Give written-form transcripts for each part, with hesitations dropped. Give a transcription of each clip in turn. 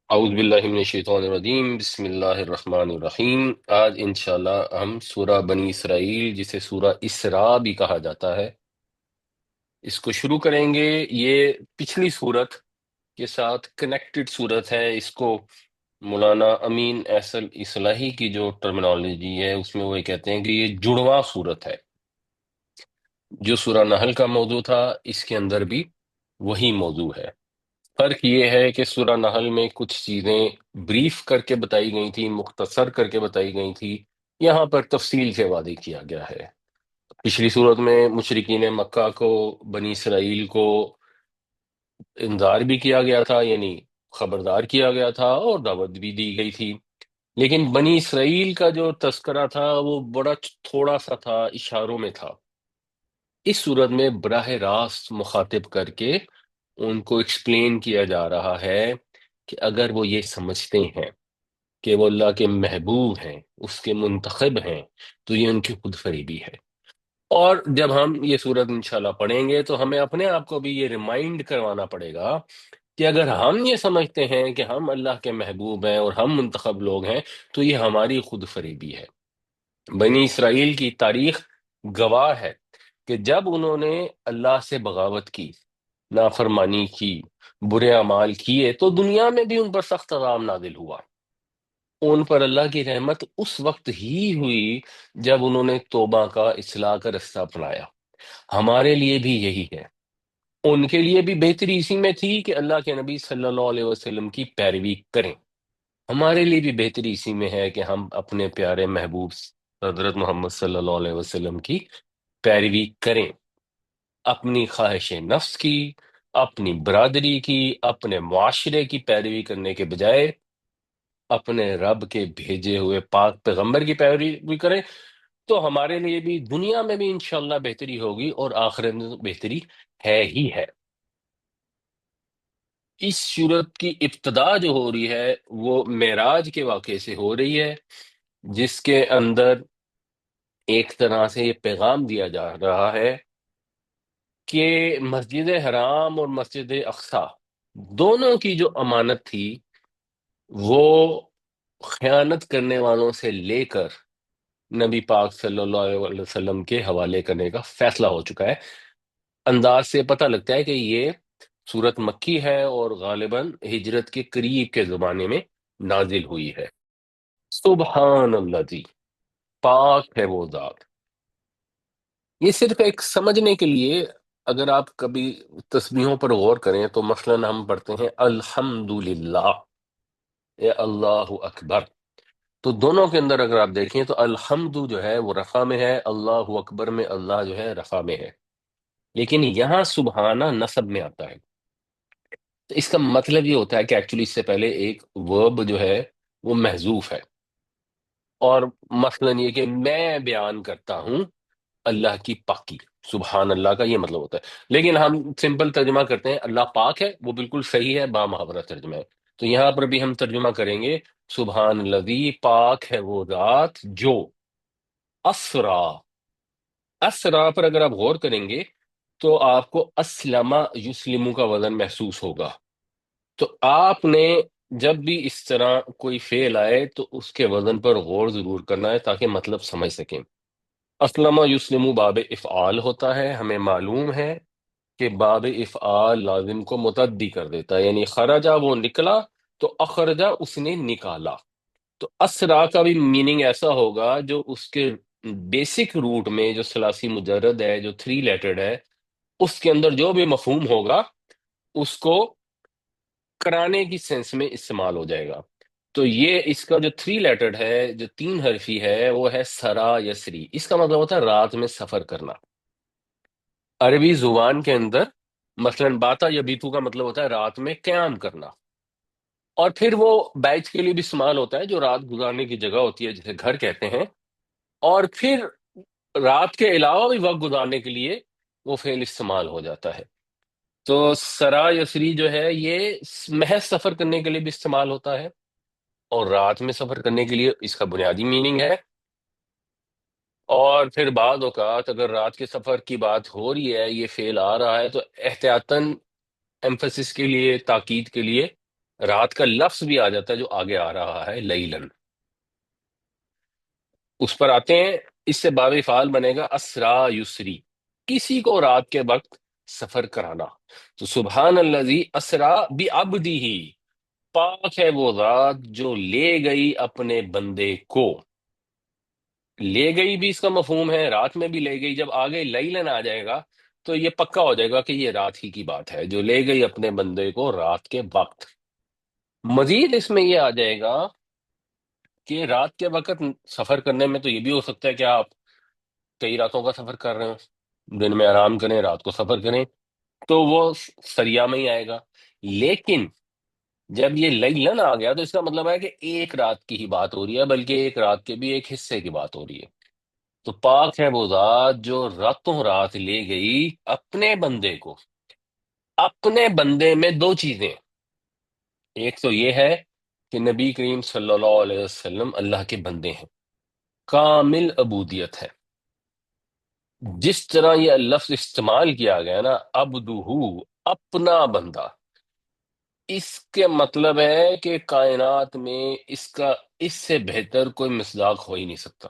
اعوذ باللہ من الشیطان الرجیم، بسم اللہ الرحمن الرحیم۔ آج انشاءاللہ ہم سورہ بنی اسرائیل، جسے سورہ اسراء بھی کہا جاتا ہے، اس کو شروع کریں گے۔ یہ پچھلی سورت کے ساتھ کنیکٹڈ سورت ہے۔ اس کو مولانا امین ایصل اصلاحی کی جو ٹرمینالوجی ہے، اس میں وہ یہ کہتے ہیں کہ یہ جڑواں سورت ہے۔ جو سورہ نحل کا موضوع تھا، اس کے اندر بھی وہی موضوع ہے۔ فرق یہ ہے کہ سورہ نحل میں کچھ چیزیں بریف کر کے بتائی گئی تھی، مختصر کر کے بتائی گئی تھی، یہاں پر تفصیل سے واضح کیا گیا ہے۔ پچھلی صورت میں مشرکین مکہ کو، بنی اسرائیل کو انذار بھی کیا گیا تھا، یعنی خبردار کیا گیا تھا، اور دعوت بھی دی گئی تھی۔ لیکن بنی اسرائیل کا جو تذکرہ تھا وہ بڑا تھوڑا سا تھا، اشاروں میں تھا۔ اس صورت میں براہ راست مخاطب کر کے ان کو ایکسپلین کیا جا رہا ہے کہ اگر وہ یہ سمجھتے ہیں کہ وہ اللہ کے محبوب ہیں، اس کے منتخب ہیں، تو یہ ان کی خود فریبی ہے۔ اور جب ہم یہ صورت انشاءاللہ پڑھیں گے تو ہمیں اپنے آپ کو بھی یہ ریمائنڈ کروانا پڑے گا کہ اگر ہم یہ سمجھتے ہیں کہ ہم اللہ کے محبوب ہیں اور ہم منتخب لوگ ہیں، تو یہ ہماری خود فریبی ہے۔ بنی اسرائیل کی تاریخ گواہ ہے کہ جب انہوں نے اللہ سے بغاوت کی، نافرمانی کی، برے اعمال کیے، تو دنیا میں بھی ان پر سخت عذاب نازل ہوا۔ ان پر اللہ کی رحمت اس وقت ہی ہوئی جب انہوں نے توبہ کا، اصلاح کا رستہ اپنایا۔ ہمارے لیے بھی یہی ہے۔ ان کے لیے بھی بہتری اسی میں تھی کہ اللہ کے نبی صلی اللہ علیہ وسلم کی پیروی کریں۔ ہمارے لیے بھی بہتری اسی میں ہے کہ ہم اپنے پیارے محبوب حضرت محمد صلی اللہ علیہ وسلم کی پیروی کریں، اپنی خواہش نفس کی، اپنی برادری کی، اپنے معاشرے کی پیروی کرنے کے بجائے اپنے رب کے بھیجے ہوئے پاک پیغمبر کی پیروی بھی کریں، تو ہمارے لیے بھی دنیا میں بھی انشاءاللہ بہتری ہوگی، اور آخرت میں تو بہتری ہے ہی ہے۔ اس صورت کی ابتدا جو ہو رہی ہے وہ معراج کے واقعے سے ہو رہی ہے، جس کے اندر ایک طرح سے یہ پیغام دیا جا رہا ہے کہ مسجد حرام اور مسجد اقصی دونوں کی جو امانت تھی، وہ خیانت کرنے والوں سے لے کر نبی پاک صلی اللہ علیہ وسلم کے حوالے کرنے کا فیصلہ ہو چکا ہے۔ انداز سے پتہ لگتا ہے کہ یہ سورت مکی ہے اور غالباً ہجرت کے قریب کے زمانے میں نازل ہوئی ہے۔ سبحان اللہ جی، پاک ہے وہ ذات۔ یہ صرف ایک سمجھنے کے لیے، اگر آپ کبھی تسبیحوں پر غور کریں تو مثلا ہم پڑھتے ہیں الحمدللہ یا اللہ اکبر، تو دونوں کے اندر اگر آپ دیکھیں تو الحمد جو ہے وہ رفع میں ہے، اللہ اکبر میں اللہ جو ہے رفع میں ہے، لیکن یہاں سبحانہ نصب میں آتا ہے۔ تو اس کا مطلب یہ ہوتا ہے کہ ایکچولی اس سے پہلے ایک ورب جو ہے وہ محذوف ہے، اور مثلا یہ کہ میں بیان کرتا ہوں اللہ کی پاکی، سبحان اللہ کا یہ مطلب ہوتا ہے۔ لیکن ہم سمپل ترجمہ کرتے ہیں اللہ پاک ہے، وہ بالکل صحیح ہے، با محاورہ ترجمہ ہے۔ تو یہاں پر بھی ہم ترجمہ کریں گے سبحان الذی، پاک ہے وہ ذات جو اسرا، اسرا پر اگر آپ غور کریں گے تو آپ کو اسلم یسلمو کا وزن محسوس ہوگا۔ تو آپ نے جب بھی اس طرح کوئی فعل آئے تو اس کے وزن پر غور ضرور کرنا ہے تاکہ مطلب سمجھ سکیں۔ اسلم یسلم باب افعال ہوتا ہے، ہمیں معلوم ہے کہ باب افعال لازم کو متعدی کر دیتا ہے، یعنی خرجہ وہ نکلا، تو اخرجہ اس نے نکالا۔ تو اسرا کا بھی میننگ ایسا ہوگا جو اس کے بیسک روٹ میں جو ثلاثی مجرد ہے، جو تھری لیٹرڈ ہے، اس کے اندر جو بھی مفہوم ہوگا اس کو کرانے کی سینس میں استعمال ہو جائے گا۔ تو یہ اس کا جو تھری لیٹرڈ ہے، جو تین حرفی ہے، وہ ہے سرا یسری۔ اس کا مطلب ہوتا ہے رات میں سفر کرنا۔ عربی زبان کے اندر مثلا باتا یا بیتو کا مطلب ہوتا ہے رات میں قیام کرنا، اور پھر وہ بیت کے لیے بھی استعمال ہوتا ہے جو رات گزارنے کی جگہ ہوتی ہے، جسے گھر کہتے ہیں، اور پھر رات کے علاوہ بھی وقت گزارنے کے لیے وہ فعل استعمال ہو جاتا ہے۔ تو سرا یسری جو ہے یہ محض سفر کرنے کے لیے بھی استعمال ہوتا ہے، اور رات میں سفر کرنے کے لیے اس کا بنیادی میننگ ہے۔ اور پھر بعض اوقات اگر رات کے سفر کی بات ہو رہی ہے، یہ فعل آ رہا ہے، تو احتیاطاً ایمفسس کے لیے، تاکید کے لیے رات کا لفظ بھی آ جاتا ہے جو آگے آ رہا ہے لیلن، اس پر آتے ہیں، اس سے باب فعال بنے گا اسرا یسری، کسی کو رات کے وقت سفر کرانا۔ تو سبحان الذی اسرا بعبدہ، پاک ہے وہ ذات جو لے گئی اپنے بندے کو۔ لے گئی بھی اس کا مفہوم ہے، رات میں بھی لے گئی، جب آگے لیلن آ جائے گا تو یہ پکا ہو جائے گا کہ یہ رات ہی کی بات ہے، جو لے گئی اپنے بندے کو رات کے وقت۔ مزید اس میں یہ آ جائے گا کہ رات کے وقت سفر کرنے میں تو یہ بھی ہو سکتا ہے کہ آپ کئی راتوں کا سفر کر رہے ہیں، دن میں آرام کریں، رات کو سفر کریں، تو وہ سریا میں ہی آئے گا۔ لیکن جب یہ لیلن آ گیا تو اس کا مطلب ہے کہ ایک رات کی ہی بات ہو رہی ہے، بلکہ ایک رات کے بھی ایک حصے کی بات ہو رہی ہے۔ تو پاک ہے وہ ذات جو راتوں رات لے گئی اپنے بندے کو۔ اپنے بندے میں دو چیزیں، ایک تو یہ ہے کہ نبی کریم صلی اللہ علیہ وسلم اللہ کے بندے ہیں، کامل عبودیت ہے۔ جس طرح یہ لفظ استعمال کیا گیا نا، عبدہ، اپنا بندہ، اس کے مطلب ہے کہ کائنات میں اس سے بہتر کوئی مصداق ہو ہی نہیں سکتا۔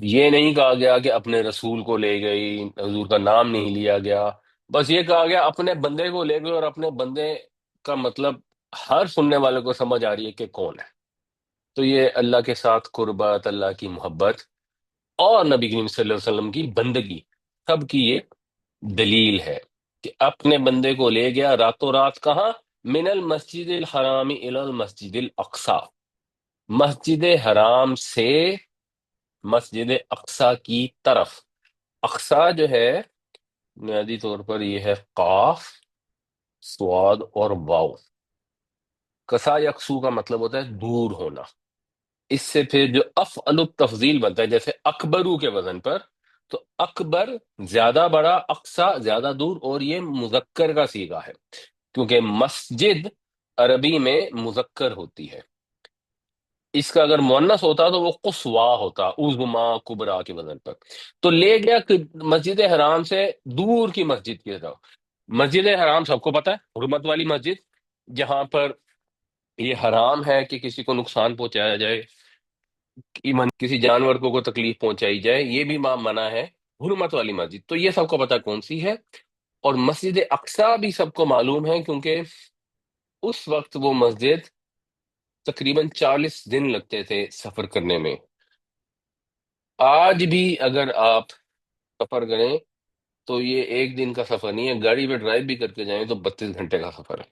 یہ نہیں کہا گیا کہ اپنے رسول کو لے گئی، حضور کا نام نہیں لیا گیا، بس یہ کہا گیا اپنے بندے کو لے گئے، اور اپنے بندے کا مطلب ہر سننے والے کو سمجھ آ رہی ہے کہ کون ہے۔ تو یہ اللہ کے ساتھ قربت، اللہ کی محبت اور نبی کریم صلی اللہ علیہ وسلم کی بندگی، سب کی یہ دلیل ہے کہ اپنے بندے کو لے گیا راتوں رات، کہاں؟ من المسجد الحرام الی المسجد الاقصی، مسجد حرام سے مسجد اقصی کی طرف۔ اقصی جو ہے بنیادی طور پر یہ ہے قاف، سواد اور واو۔ قصا یقصو کا مطلب ہوتا ہے دور ہونا۔ اس سے پھر جو افعل التفضیل بنتا ہے، جیسے اکبرو کے وزن پر، تو اکبر زیادہ بڑا، اقصا زیادہ دور، اور یہ مذکر کا صیغہ ہے کیونکہ مسجد عربی میں مذکر ہوتی ہے۔ اس کا اگر مؤنث ہوتا تو وہ قصوا ہوتا، عظما کبرا کے وزن پر۔ تو لے گیا کہ مسجد حرام سے دور کی مسجد کی طرف۔ مسجد حرام سب کو پتہ ہے، حرمت والی مسجد، جہاں پر یہ حرام ہے کہ کسی کو نقصان پہنچایا جائے، ایون کسی جانور کو کوئی تکلیف پہنچائی جائے، یہ بھی منع ہے، حرمت والی مسجد۔ تو یہ سب کو پتہ کون سی ہے۔ اور مسجد اقصی بھی سب کو معلوم ہے کیونکہ اس وقت وہ مسجد تقریباً 40 دن لگتے تھے سفر کرنے میں۔ آج بھی اگر آپ سفر کریں تو یہ ایک دن کا سفر نہیں ہے، گاڑی پہ ڈرائیو بھی کر کے جائیں تو 32 گھنٹے کا سفر ہے۔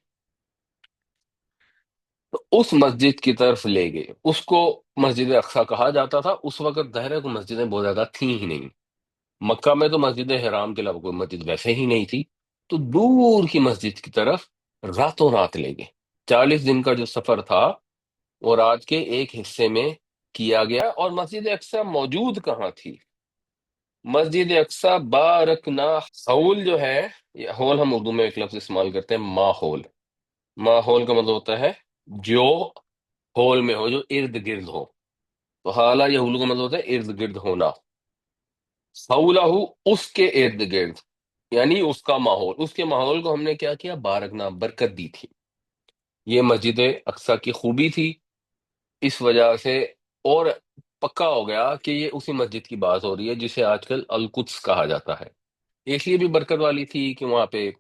تو اس مسجد کی طرف لے گئے، اس کو مسجد اقصی کہا جاتا تھا۔ اس وقت ظاہر ہے کو مسجدیں بہت زیادہ تھیں ہی نہیں، مکہ میں تو مسجد حرام کے علاوہ کوئی مسجد ویسے ہی نہیں تھی، تو دور کی مسجد کی طرف راتوں رات لے گئے۔ 40 دن کا جو سفر تھا وہ رات کے ایک حصے میں کیا گیا۔ اور مسجد اقصی موجود کہاں تھی؟ مسجد اقصی بارکنا، حول جو ہے، یہ حول ہم اردو میں ایک لفظ استعمال کرتے ہیں، ماحول۔ ماحول کا مطلب ہوتا ہے جو ہول میں ہو، جو ارد گرد ہو۔ تو حالہ یحول کا مطلب ہوتا ہے ارد گرد ہونا۔ حولہ، اس کے ارد گرد، یعنی اس کا ماحول، اس کے ماحول کو ہم نے کیا کیا؟ بارکنا، برکت دی تھی۔ یہ مسجد اقصی کی خوبی تھی، اس وجہ سے اور پکا ہو گیا کہ یہ اسی مسجد کی بات ہو رہی ہے جسے آج کل القدس کہا جاتا ہے۔ اس لیے بھی برکت والی تھی کہ وہاں پہ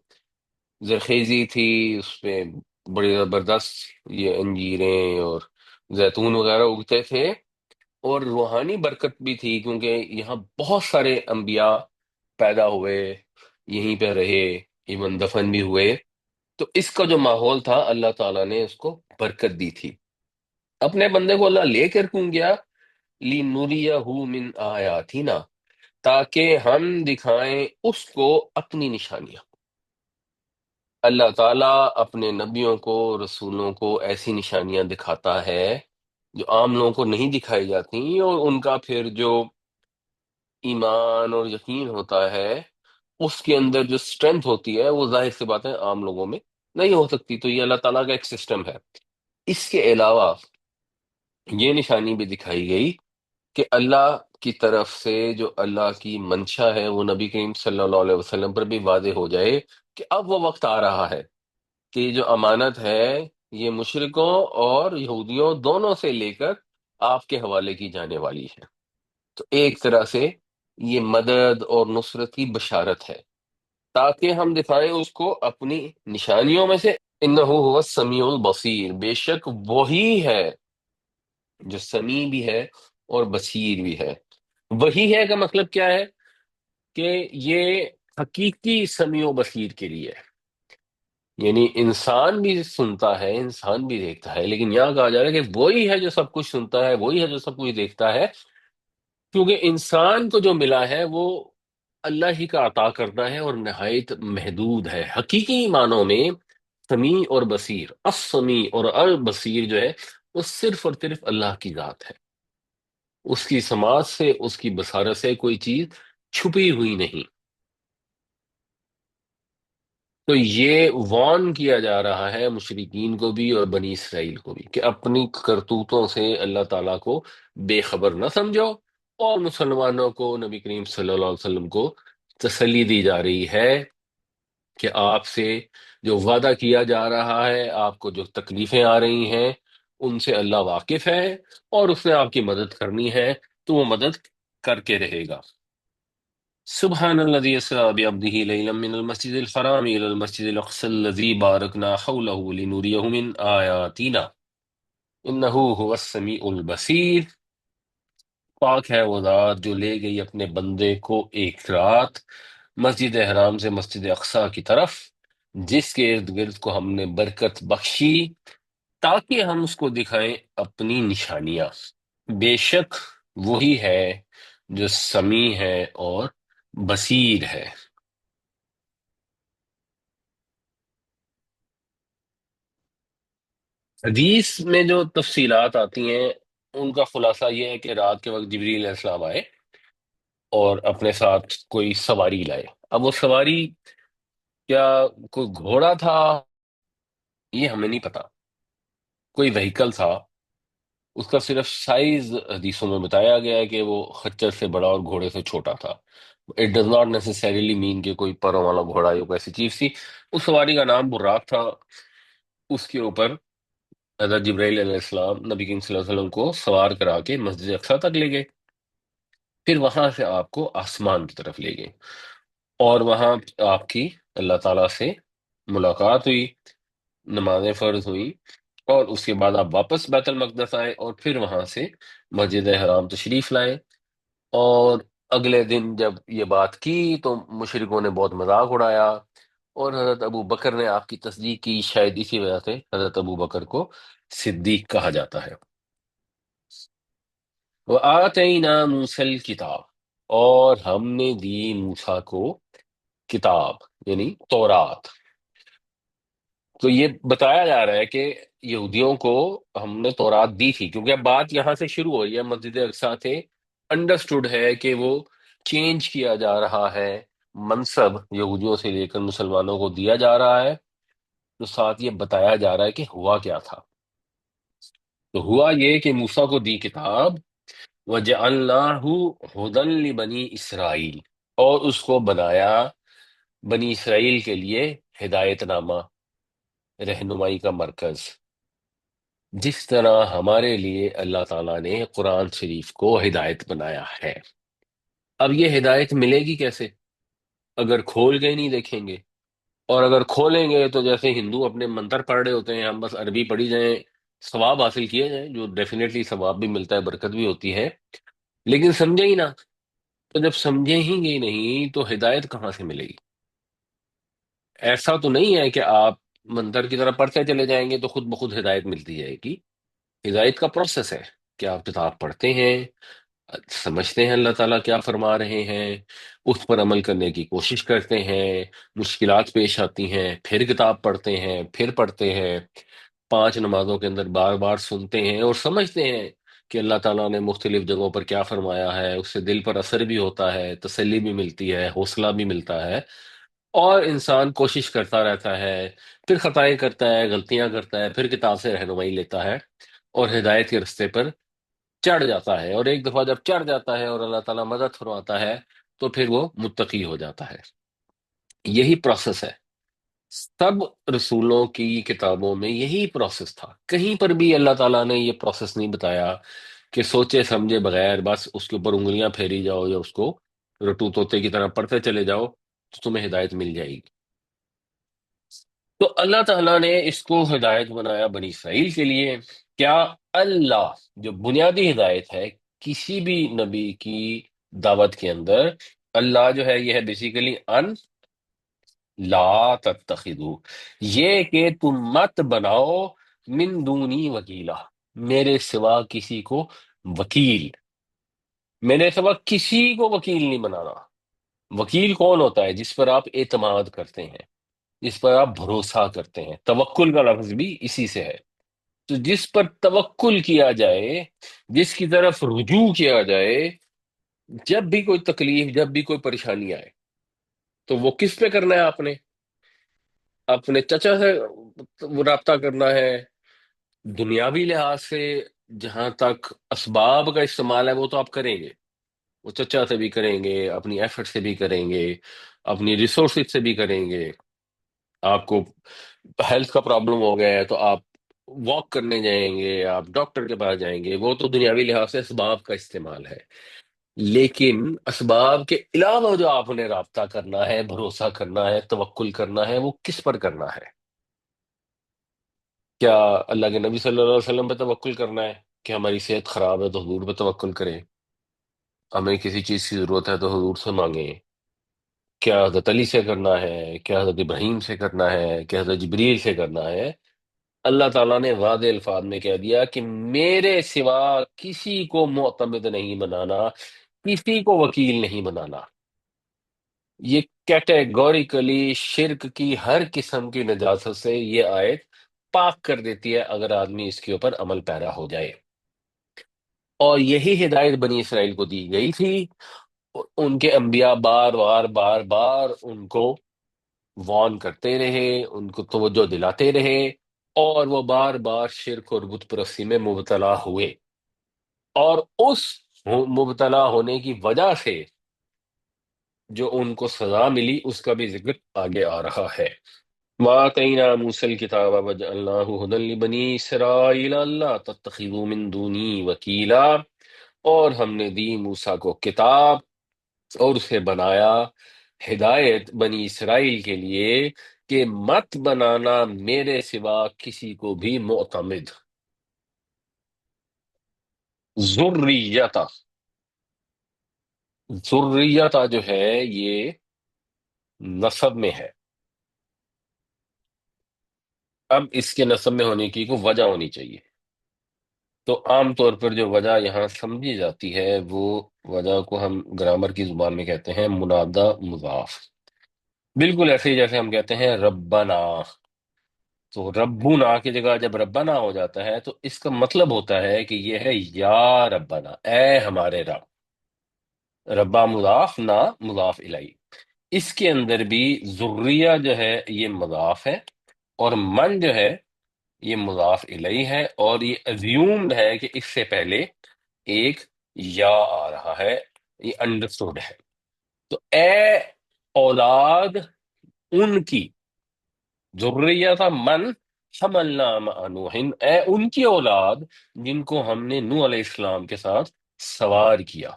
زرخیزی تھی، اس پہ بڑی زبردست یہ انجیریں اور زیتون وغیرہ اگتے تھے، اور روحانی برکت بھی تھی کیونکہ یہاں بہت سارے انبیاء پیدا ہوئے، یہیں پہ رہے، ایون دفن بھی ہوئے۔ تو اس کا جو ماحول تھا اللہ تعالیٰ نے اس کو برکت دی تھی۔ اپنے بندے کو اللہ لے کر کیوں گیا؟ لِنُرِيَهُ مِنْ آیاتنا، تاکہ ہم دکھائیں اس کو اپنی نشانیاں۔ اللہ تعالیٰ اپنے نبیوں کو، رسولوں کو ایسی نشانیاں دکھاتا ہے جو عام لوگوں کو نہیں دکھائی جاتی، اور ان کا پھر جو ایمان اور یقین ہوتا ہے، اس کے اندر جو اسٹرینتھ ہوتی ہے، وہ ظاہر سی بات ہے عام لوگوں میں نہیں ہو سکتی۔ تو یہ اللہ تعالیٰ کا ایک سسٹم ہے۔ اس کے علاوہ یہ نشانی بھی دکھائی گئی کہ اللہ کی طرف سے جو اللہ کی منشا ہے وہ نبی کریم صلی اللہ علیہ وسلم پر بھی واضح ہو جائے کہ اب وہ وقت آ رہا ہے کہ یہ جو امانت ہے یہ مشرکوں اور یہودیوں دونوں سے لے کر آپ کے حوالے کی جانے والی ہے۔ تو ایک طرح سے یہ مدد اور نصرت کی بشارت ہے، تاکہ ہم دکھائیں اس کو اپنی نشانیوں میں سے۔ انہ هو السمیع البصیر، بے شک وہی ہے جو سمیع بھی ہے اور بصیر بھی ہے۔ وہی ہے کا مطلب کیا ہے؟ کہ یہ حقیقی سمیع و بصیر کے لیے ہے، یعنی انسان بھی سنتا ہے، انسان بھی دیکھتا ہے، لیکن یہاں کہا جا رہا ہے کہ وہی ہے جو سب کچھ سنتا ہے، وہی ہے جو سب کچھ دیکھتا ہے، کیونکہ انسان کو جو ملا ہے وہ اللہ ہی کا عطا کرنا ہے اور نہایت محدود ہے۔ حقیقی معنوں میں سمیع اور بصیر، السمیع اور البصیر جو ہے وہ صرف اور صرف اللہ کی ذات ہے۔ اس کی سماعت سے، اس کی بصارت سے کوئی چیز چھپی ہوئی نہیں۔ تو یہ وارن کیا جا رہا ہے مشرکین کو بھی اور بنی اسرائیل کو بھی کہ اپنی کرتوتوں سے اللہ تعالیٰ کو بے خبر نہ سمجھو، اور مسلمانوں کو، نبی کریم صلی اللہ علیہ وسلم کو تسلی دی جا رہی ہے کہ آپ سے جو وعدہ کیا جا رہا ہے، آپ کو جو تکلیفیں آ رہی ہیں ان سے اللہ واقف ہے، اور اس نے آپ کی مدد کرنی ہے تو وہ مدد کر کے رہے گا۔ سبحان الذي اسرا بعبده ليلا من المسجد الحرام الى المسجد الاقصى الذي باركنا حوله لنريه من آياتنا انه هو السميع البصير۔ پاک ہے وہ ذات جو لے گئی اپنے بندے کو ایک رات مسجد حرام سے مسجد اقصی کی طرف، جس کے ارد گرد کو ہم نے برکت بخشی تاکہ ہم اس کو دکھائیں اپنی نشانیاں۔ بے شک وہی ہے جو سمیع ہے اور بصیر ہے۔ حدیث میں جو تفصیلات آتی ہیں ان کا خلاصہ یہ ہے کہ رات کے وقت جبریل علیہ السلام آئے اور اپنے ساتھ کوئی سواری لائے۔ اب وہ سواری کیا کوئی گھوڑا تھا یہ ہمیں نہیں پتا، کوئی وہیکل تھا، اس کا صرف سائز حدیثوں میں بتایا گیا ہے کہ وہ خچر سے بڑا اور گھوڑے سے چھوٹا تھا۔ اٹ ڈز ناٹ نیسیسریلی مین کہ کوئی پروں والا گھوڑا یا کوئی ایسی چیز تھی۔ اس سواری کا نام براق تھا۔ اس کے اوپر حضرت جبرائیل علیہ السلام نبی کریم صلی اللہ علیہ وسلم کو سوار کرا کے مسجد اقصیٰ تک لے گئے، پھر وہاں سے آپ کو آسمان کی طرف لے گئے، اور وہاں آپ کی اللہ تعالیٰ سے ملاقات ہوئی، نمازیں فرض ہوئی، اور اس کے بعد آپ واپس بیت المقدس آئے اور پھر وہاں سے مسجد حرام تشریف لائے۔ اور اگلے دن جب یہ بات کی تو مشرکوں نے بہت مذاق اڑایا، اور حضرت ابو بکر نے آپ کی تصدیق کی، شاید اسی وجہ سے حضرت ابو بکر کو صدیق کہا جاتا ہے۔ وَآتَيْنَا مُوسَى الْكِتَابَ، اور ہم نے دی موسیٰ کو کتاب، یعنی تورات۔ تو یہ بتایا جا رہا ہے کہ یہودیوں کو ہم نے تورات دی تھی، کیونکہ اب بات یہاں سے شروع ہوئی ہے، مسجد اقصیٰ سے انڈرسٹوڈ ہے کہ وہ چینج کیا جا رہا ہے، منصب یہودیوں سے لے کر مسلمانوں کو دیا جا رہا ہے، تو ساتھ یہ بتایا جا رہا ہے کہ ہوا کیا تھا۔ تو ہوا یہ کہ موسیٰ کو دی کتاب، وَجَعَلْنَاهُ هُدًى لِبَنِي اسرائیل، اور اس کو بنایا بنی اسرائیل کے لیے ہدایت نامہ، رہنمائی کا مرکز، جس طرح ہمارے لیے اللہ تعالیٰ نے قرآن شریف کو ہدایت بنایا ہے۔ اب یہ ہدایت ملے گی کیسے اگر کھول کے نہیں دیکھیں گے؟ اور اگر کھولیں گے تو جیسے ہندو اپنے منتر پڑھ رہے ہوتے ہیں، ہم بس عربی پڑھی جائیں، ثواب حاصل کیے جائیں، جو ڈیفینیٹلی ثواب بھی ملتا ہے، برکت بھی ہوتی ہے، لیکن سمجھے ہی نہ، تو جب سمجھیں ہی گے نہیں تو ہدایت کہاں سے ملے گی؟ ایسا تو نہیں ہے کہ آپ منتر کی طرح پڑھتے چلے جائیں گے تو خود بخود ہدایت ملتی جائے گی۔ ہدایت کا پروسیس ہے کہ آپ کتاب پڑھتے ہیں، سمجھتے ہیں اللہ تعالیٰ کیا فرما رہے ہیں، اس پر عمل کرنے کی کوشش کرتے ہیں، مشکلات پیش آتی ہیں، پھر کتاب پڑھتے ہیں، پھر پڑھتے ہیں، 5 نمازوں کے اندر بار بار سنتے ہیں اور سمجھتے ہیں کہ اللہ تعالیٰ نے مختلف جگہوں پر کیا فرمایا ہے، اس سے دل پر اثر بھی ہوتا ہے، تسلی بھی ملتی ہے، حوصلہ بھی ملتا ہے، اور انسان کوشش کرتا رہتا ہے، پھر خطائیں کرتا ہے، غلطیاں کرتا ہے، پھر کتاب سے رہنمائی لیتا ہے اور ہدایت کے رستے پر چڑھ جاتا ہے، اور ایک دفعہ جب چڑھ جاتا ہے اور اللہ تعالیٰ مدد فرماتا ہے تو پھر وہ متقی ہو جاتا ہے۔ یہی پروسیس ہے۔ سب رسولوں کی کتابوں میں یہی پروسیس تھا، کہیں پر بھی اللہ تعالیٰ نے یہ پروسیس نہیں بتایا کہ سوچے سمجھے بغیر بس اس کے اوپر انگلیاں پھیری جاؤ یا اس کو رٹو طوطے کی طرح پڑھتے چلے جاؤ تو تمہیں ہدایت مل جائے گی۔ تو اللہ تعالیٰ نے اس کو ہدایت بنایا بنی اسرائیل کے لیے۔ کیا اللہ جو بنیادی ہدایت ہے کسی بھی نبی کی دعوت کے اندر، اللہ جو ہے یہ ہے بیسیکلی ان لا تتخذو، یہ کہ تم مت بناؤ من دونی وکیلا، میرے سوا کسی کو وکیل، میرے سوا کسی کو وکیل نہیں بنانا۔ وکیل کون ہوتا ہے؟ جس پر آپ اعتماد کرتے ہیں، جس پر آپ بھروسہ کرتے ہیں، توکل کا لفظ بھی اسی سے ہے۔ تو جس پر توکل کیا جائے، جس کی طرف رجوع کیا جائے، جب بھی کوئی تکلیف، جب بھی کوئی پریشانی آئے، تو وہ کس پہ کرنا ہے؟ آپ نے اپنے چچا سے رابطہ کرنا ہے۔ دنیاوی لحاظ سے جہاں تک اسباب کا استعمال ہے وہ تو آپ کریں گے، وہ چچا سے بھی کریں گے، اپنی ایفرٹ سے بھی کریں گے، اپنی ریسورسز سے بھی کریں گے۔ آپ کو ہیلتھ کا پرابلم ہو گیا ہے تو آپ واک کرنے جائیں گے، آپ ڈاکٹر کے پاس جائیں گے، وہ تو دنیاوی لحاظ سے اسباب کا استعمال ہے۔ لیکن اسباب کے علاوہ جو آپ نے رابطہ کرنا ہے، بھروسہ کرنا ہے، توکل کرنا ہے، وہ کس پر کرنا ہے؟ کیا اللہ کے نبی صلی اللہ علیہ وسلم پہ توکل کرنا ہے کہ ہماری صحت خراب ہے تو حضور پہ توکل کریں، ہمیں کسی چیز کی ضرورت ہے تو حضور سے مانگیں؟ کیا حضرت علی سے کرنا ہے؟ کیا حضرت ابراہیم سے کرنا ہے؟ کیا حضرت جبریل سے کرنا ہے؟ اللہ تعالیٰ نے واضح الفاظ میں کہہ دیا کہ میرے سوا کسی کو معتمد نہیں بنانا، کسی کو وکیل نہیں بنانا۔ یہ کیٹیگوریکلی شرک کی ہر قسم کی نجاست سے یہ آیت پاک کر دیتی ہے اگر آدمی اس کے اوپر عمل پیرا ہو جائے۔ اور یہی ہدایت بنی اسرائیل کو دی گئی تھی، ان کے انبیاء بار بار بار بار ان کو وارن کرتے رہے، ان کو توجہ دلاتے رہے، اور وہ بار بار شرک اور بت پرستی میں مبتلا ہوئے، اور اس مبتلا ہونے کی وجہ سے جو ان کو سزا ملی اس کا بھی ذکر آگے آ رہا ہے۔ وَآتَيْنَا مُوسَى الْكِتَابَ وَجَعَلْنَاهُ هُدًى لِبَنِي إِسْرَائِيلَ أَلَّا تَتَّخِذُوا مِن دُونِي وَكِيلًا، اور ہم نے دی موسیٰ کو کتاب اور اسے بنایا ہدایت بنی اسرائیل کے لیے کہ مت بنانا میرے سوا کسی کو بھی معتمد۔ ذریتا، ذریتا جو ہے یہ نسب میں ہے۔ اب اس کے نسب میں ہونے کی کوئی وجہ ہونی چاہیے، تو عام طور پر جو وجہ یہاں سمجھی جاتی ہے وہ وجہ کو ہم گرامر کی زبان میں کہتے ہیں منادہ مضاف، بالکل ایسے ہی جیسے ہم کہتے ہیں ربنا۔ تو ربنا کی جگہ جب ربنا ہو جاتا ہے تو اس کا مطلب ہوتا ہے کہ یہ ہے یا ربنا، اے ہمارے رب۔ ربا مضاف نہ مضاف الیہ۔ اس کے اندر بھی ذریہ جو ہے یہ مضاف ہے، اور من جو ہے یہ مضاف الیہ ہے، اور یہ ازیومڈ ہے کہ اس سے پہلے ایک یا آ رہا ہے، یہ انڈرسٹوڈ ہے۔ تو اے اولاد ان کی، ذریہ تھا من حملنا مع نوح، اے ان کی اولاد جن کو ہم نے نوح علیہ السلام کے ساتھ سوار کیا۔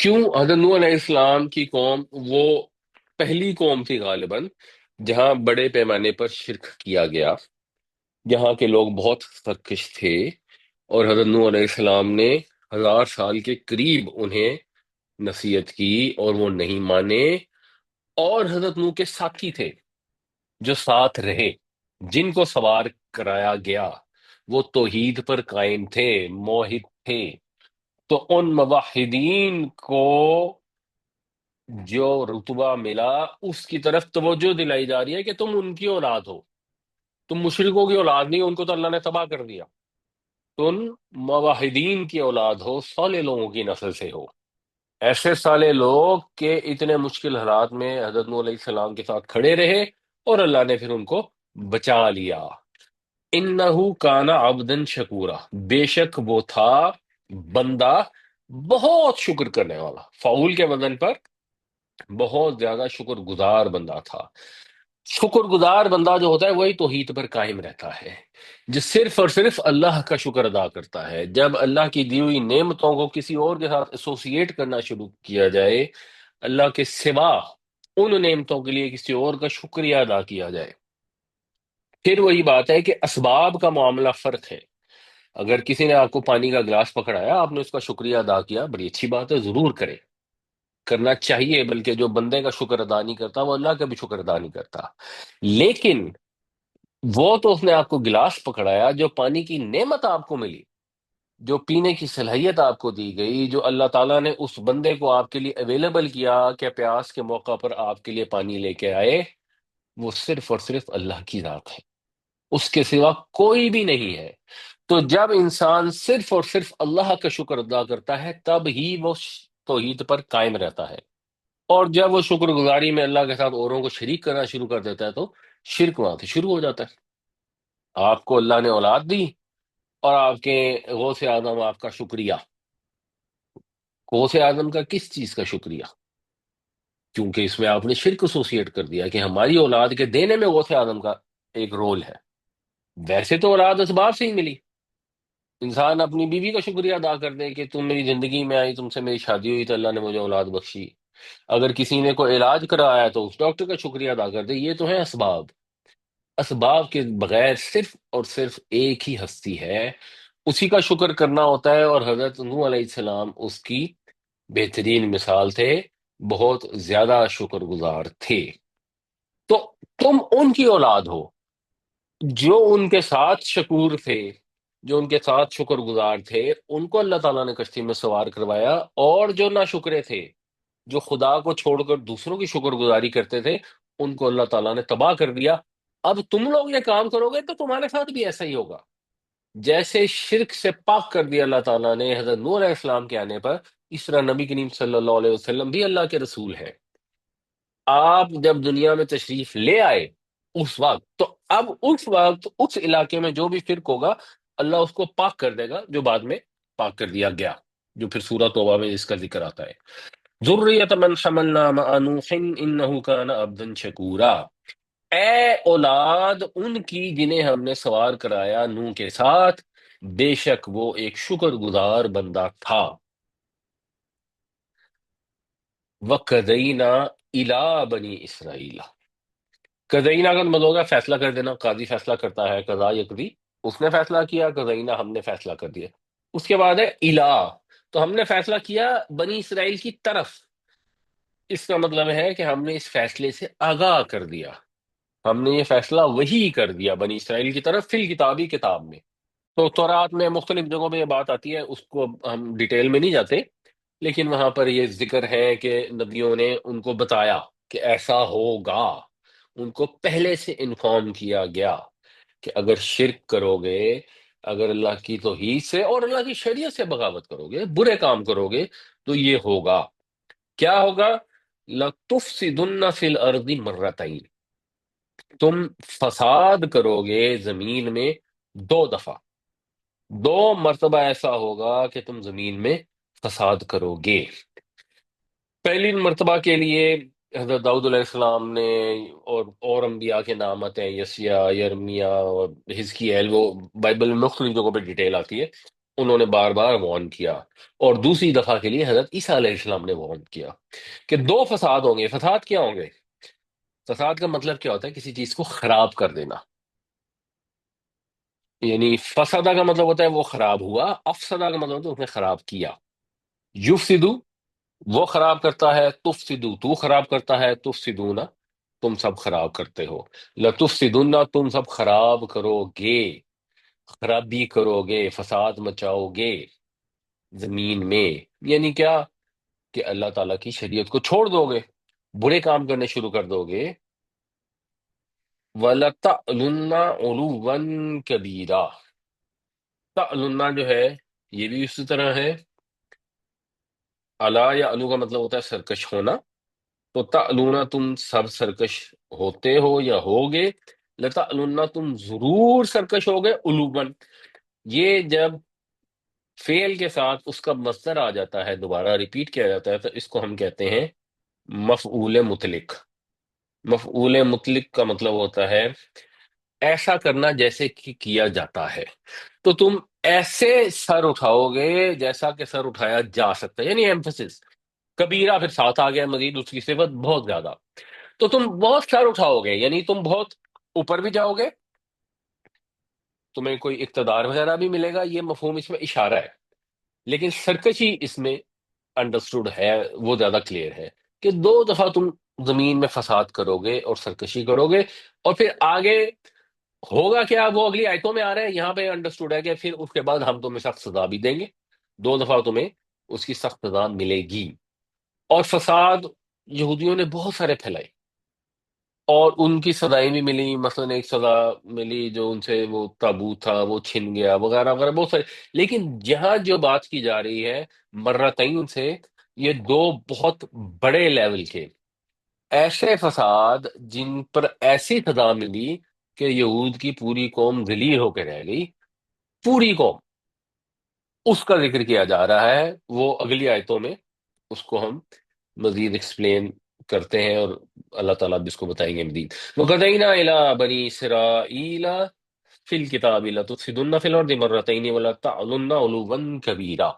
کیوں حضرت نوح علیہ السلام کی قوم وہ پہلی قوم تھی غالباً جہاں بڑے پیمانے پر شرک کیا گیا، جہاں کے لوگ بہت سرکش تھے، اور حضرت نوح علیہ السلام نے 1000 سال کے قریب انہیں نصیحت کی اور وہ نہیں مانے، اور حضرت نوح کے ساتھی تھے جو ساتھ رہے، جن کو سوار کرایا گیا، وہ توحید پر قائم تھے، موحد تھے۔ تو ان موحدین کو جو رتبہ ملا اس کی طرف توجہ دلائی جا رہی ہے کہ تم ان کی اولاد ہو، تم مشرکوں کی اولاد نہیں، ان کو تو اللہ نے تباہ کر دیا، تم موحدین کی اولاد ہو، صالح لوگوں کی نسل سے ہو۔ ایسے صالح لوگ کہ اتنے مشکل حالات میں حضرت نوح علیہ السلام کے ساتھ کھڑے رہے، اور اللہ نے پھر ان کو بچا لیا۔ انہو کانا عبدن شکورا، بے شک وہ تھا بندہ بہت شکر کرنے والا، فعول کے وزن پر بہت زیادہ شکر گزار بندہ تھا۔ شکر گزار بندہ جو ہوتا ہے وہی توحید پر قائم رہتا ہے، جو صرف اور صرف اللہ کا شکر ادا کرتا ہے۔ جب اللہ کی دی ہوئی نعمتوں کو کسی اور کے ساتھ ایسوسیٹ کرنا شروع کیا جائے، اللہ کے سوا ان نعمتوں کے لیے کسی اور کا شکریہ ادا کیا جائے، پھر وہی بات ہے کہ اسباب کا معاملہ فرق ہے۔ اگر کسی نے آپ کو پانی کا گلاس پکڑایا، آپ نے اس کا شکریہ ادا کیا، بڑی اچھی بات ہے، ضرور کریں، کرنا چاہیے، بلکہ جو بندے کا شکر ادا نہیں کرتا وہ اللہ کا بھی شکر ادا نہیں کرتا۔ لیکن وہ تو اس نے آپ کو گلاس پکڑایا، جو پانی کی نعمت آپ کو ملی، جو پینے کی صلاحیت آپ کو دی گئی، جو اللہ تعالیٰ نے اس بندے کو آپ کے لیے اویلیبل کیا کہ پیاس کے موقع پر آپ کے لیے پانی لے کے آئے، وہ صرف اور صرف اللہ کی ذات ہے، اس کے سوا کوئی بھی نہیں ہے۔ تو جب انسان صرف اور صرف اللہ کا شکر ادا کرتا ہے، تب ہی وہ توحید پر قائم رہتا ہے۔ اور جب وہ شکر گزاری میں اللہ کے ساتھ اوروں کو شریک کرنا شروع کر دیتا ہے، تو شرک وہاں سے شروع ہو جاتا ہے۔ آپ کو اللہ نے اولاد دی، اور آپ کے غوث اعظم آپ کا شکریہ، غوث اعظم کا کس چیز کا شکریہ؟ کیونکہ اس میں آپ نے شرک ایسوسیٹ کر دیا کہ ہماری اولاد کے دینے میں غوث اعظم کا ایک رول ہے۔ ویسے تو اولاد اسباب سے ہی ملی، انسان اپنی بیوی کا شکریہ ادا کر دے کہ تم میری زندگی میں آئی، تم سے میری شادی ہوئی تو اللہ نے مجھے اولاد بخشی۔ اگر کسی نے کوئی علاج کرایا تو اس ڈاکٹر کا شکریہ ادا کر دے۔ یہ تو ہیں اسباب۔ اسباب کے بغیر صرف اور صرف ایک ہی ہستی ہے، اسی کا شکر کرنا ہوتا ہے، اور حضرت نوح علیہ السلام اس کی بہترین مثال تھے، بہت زیادہ شکر گزار تھے۔ تو تم ان کی اولاد ہو جو ان کے ساتھ شکور تھے، جو ان کے ساتھ شکر گزار تھے، ان کو اللہ تعالیٰ نے کشتی میں سوار کروایا، اور جو نہ شکرے تھے، جو خدا کو چھوڑ کر دوسروں کی شکر گزاری کرتے تھے، ان کو اللہ تعالیٰ نے تباہ کر دیا۔ اب تم لوگ یہ کام کرو گے تو تمہارے ساتھ بھی ایسا ہی ہوگا۔ جیسے شرک سے پاک کر دیا اللہ تعالیٰ نے حضرت نوح علیہ السلام کے آنے پر، اس طرح نبی کریم صلی اللہ علیہ وسلم بھی اللہ کے رسول ہیں۔ آپ جب دنیا میں تشریف لے آئے اس وقت، تو اب اس وقت اس علاقے میں جو بھی فرق ہوگا، اللہ اس کو پاک کر دے گا، جو بعد میں پاک کر دیا گیا، جو پھر سورہ توبہ میں اس کا ذکر آتا ہے۔ ذریۃ من حملنا مع نوح انہ کان عبدا شکورا، اے اولاد ان کی جنہیں ہم نے سوار کرایا نوح کے ساتھ، بے شک وہ ایک شکر گزار بندہ تھا۔ وَقَضَيْنَا إِلَىٰ بَنِي إِسْرَائِيلَ، قضینا کا مطلب ہوگا فیصلہ کر دینا، قاضی فیصلہ کرتا ہے، قضا یقضی، اس نے فیصلہ کیا، قضینا ہم نے فیصلہ کر دیا۔ اس کے بعد ہے الہ، تو ہم نے فیصلہ کیا بنی اسرائیل کی طرف، اس کا مطلب ہے کہ ہم نے اس فیصلے سے آگاہ کر دیا، ہم نے یہ فیصلہ وہی کر دیا بنی اسرائیل کی طرف، فی الکتابی کتاب میں۔ تو تورات میں مختلف جگہوں پہ یہ بات آتی ہے، اس کو ہم ڈیٹیل میں نہیں جاتے، لیکن وہاں پر یہ ذکر ہے کہ نبیوں نے ان کو بتایا کہ ایسا ہوگا، ان کو پہلے سے انفارم کیا گیا کہ اگر شرک کرو گے، اگر اللہ کی توحید سے اور اللہ کی شریعت سے بغاوت کرو گے، برے کام کرو گے، تو یہ ہوگا۔ کیا ہوگا؟ لَتُفْسِدُنَّ فِي الْأَرْضِ مَرَّتَيْنِ، تم فساد کرو گے زمین میں دو دفعہ، دو مرتبہ ایسا ہوگا کہ تم زمین میں فساد کرو گے۔ پہلی مرتبہ کے لیے حضرت داؤد علیہ السلام نے، اور انبیاء کے نام آتے ہیں، یسیہ، یرمیا اور حزقییل، وہ بائبل میں مختلف جگہوں پہ ڈیٹیل آتی ہے، انہوں نے بار بار وارن کیا۔ اور دوسری دفعہ کے لیے حضرت عیسیٰ علیہ السلام نے وارن کیا کہ دو فساد ہوں گے۔ فساد کیا ہوں گے؟ فساد کا مطلب کیا ہوتا ہے؟ کسی چیز کو خراب کر دینا، یعنی فسادہ کا مطلب ہوتا ہے وہ خراب ہوا، افسدہ کا مطلب ہوتا ہے اس نے خراب کیا۔ یفسدو وہ خراب کرتا ہے، تفسدو تو خراب کرتا ہے، تفسدون تم سب خراب کرتے ہو، لتفسدن تم سب خراب کرو گے، خرابی کرو گے، فساد مچاؤ گے زمین میں۔ یعنی کیا؟ کہ اللہ تعالیٰ کی شریعت کو چھوڑ دو گے، برے کام کرنے شروع کر دو گے۔ وَلَتَعْلُنَّ عُلُوًّا كَبِيرًا، تعلن جو ہے یہ بھی اسی طرح ہے، الا یا الو کا مطلب ہوتا ہے سرکش ہونا، تو تعلونا تم سب سرکش ہوتے ہو یا ہوگے، لتعلن تم ضرور سرکش ہوگے، علوباً، یہ جب فعل کے ساتھ اس کا مصدر آ جاتا ہے، دوبارہ ریپیٹ کیا جاتا ہے، تو اس کو ہم کہتے ہیں مفعول مطلق۔ مفعول مطلق کا مطلب ہوتا ہے ایسا کرنا جیسے کہ کیا جاتا ہے. تو تم ایسے سر اٹھاؤ گے جیسا کہ سر اٹھایا جا سکتا ہے، یعنی ایمفسس. کبیرہ پھر ساتھ آ گیا مزید، اس کی صفت بہت زیادہ. تو تم بہت سر اٹھاؤ گے، یعنی تم بہت اوپر بھی جاؤ گے، تمہیں کوئی اقتدار وغیرہ بھی ملے گا. یہ مفہوم اس میں اشارہ ہے. لیکن سرکشی اس میں انڈرسٹوڈ ہے، وہ زیادہ کلیئر ہے کہ دو دفعہ تم زمین میں فساد کرو گے اور سرکشی کرو گے، اور پھر آگے ہوگا کیا وہ اگلی آیتوں میں آ رہا ہے. یہاں پہ انڈرسٹوڈ ہے کہ پھر اس کے بعد ہم تمہیں سخت سزا بھی دیں گے. دو دفعہ تمہیں اس کی سخت سزا ملے گی. اور فساد یہودیوں نے بہت سارے پھیلائے، اور ان کی سزائیں بھی ملی. مثلا ایک سزا ملی جو ان سے وہ تابوت تھا وہ چھن گیا وغیرہ وغیرہ بہت سارے. لیکن یہاں جو بات کی جا رہی ہے مرتين سے، یہ دو بہت بڑے لیول کے ایسے فساد جن پر ایسی سزا ملی کہ یہود کی پوری قوم ذلیل ہو کے رہ گئی. پوری قوم، اس کا ذکر کیا جا رہا ہے. وہ اگلی آیتوں میں اس کو ہم مزید ایکسپلین کرتے ہیں، اور اللہ تعالیٰ بھی اس کو بتائیں گے مزید. وَقَضَيْنَا إِلَىٰ بَنِي إِسْرَائِيلَ فِي الْكِتَابِ لَتُفْسِدُنَّ فِي الْأَرْضِ مَرَّتَيْنِ وَلَتَعْلُنَّ عُلُوًّا كَبِيرًا.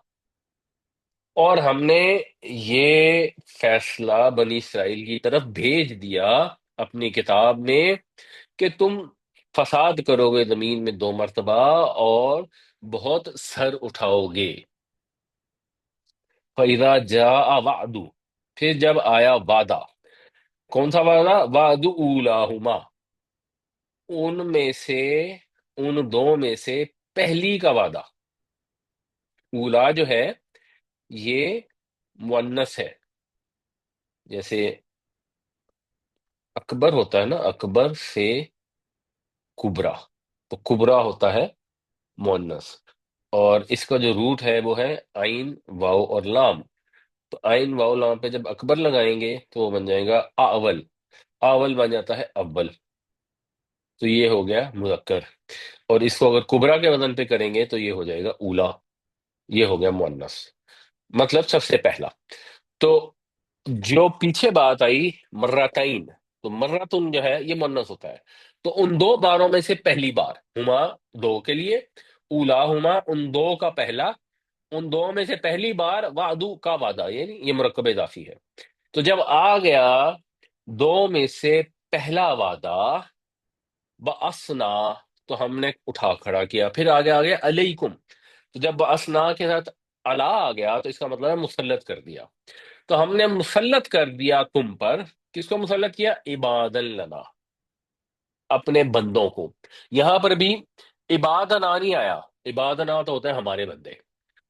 اور ہم نے یہ فیصلہ بنی اسرائیل کی طرف بھیج دیا اپنی کتاب میں کہ تم فساد کرو گے زمین میں 2 مرتبہ اور بہت سر اٹھاؤ گے. فَإِذَا جَاءَ وَعْدُ، پھر جب آیا وعدہ. کون سا وعدہ؟ وعد اولاہما، ان میں سے، ان دو میں سے پہلی کا وعدہ. اولا جو ہے یہ مؤنث ہے، جیسے اکبر ہوتا ہے نا، اکبر سے کبرا، تو کبرا ہوتا ہے مؤنث. اور اس کا جو روٹ ہے وہ ہے عین واو اور لام. تو عین واو لام پہ جب اکبر لگائیں گے تو وہ بن جائے گا اول. اول بن جاتا ہے اول، تو یہ ہو گیا مذکر. اور اس کو اگر کبرا کے وزن پہ کریں گے تو یہ ہو جائے گا اولا، یہ ہو گیا مؤنث، مطلب سب سے پہلا. تو جو پیچھے بات آئی مرتين، تو مرتن جو ہے یہ مؤنث ہوتا ہے. تو ان 2 باروں میں سے پہلی بار، ہما دو کے لیے، اولا ہما ان دو کا پہلا، ان دو میں سے پہلی بار وعدو کا وعدہ، یعنی یہ مرکب اضافی ہے. تو جب آ گیا دو میں سے پہلا وعدہ، بَأَسْنَا، تو ہم نے اٹھا کھڑا کیا. پھر آگے آگے علیکم، تو جب بَأَسْنَا کے ساتھ علا آ گیا تو اس کا مطلب ہے مسلط کر دیا. تو ہم نے مسلط کر دیا تم پر. کس کو مسلط کیا؟ عبادا لنا، اپنے بندوں کو. یہاں پر بھی عبادنا نہیں آیا، عبادنا تو ہوتا ہے ہمارے بندے.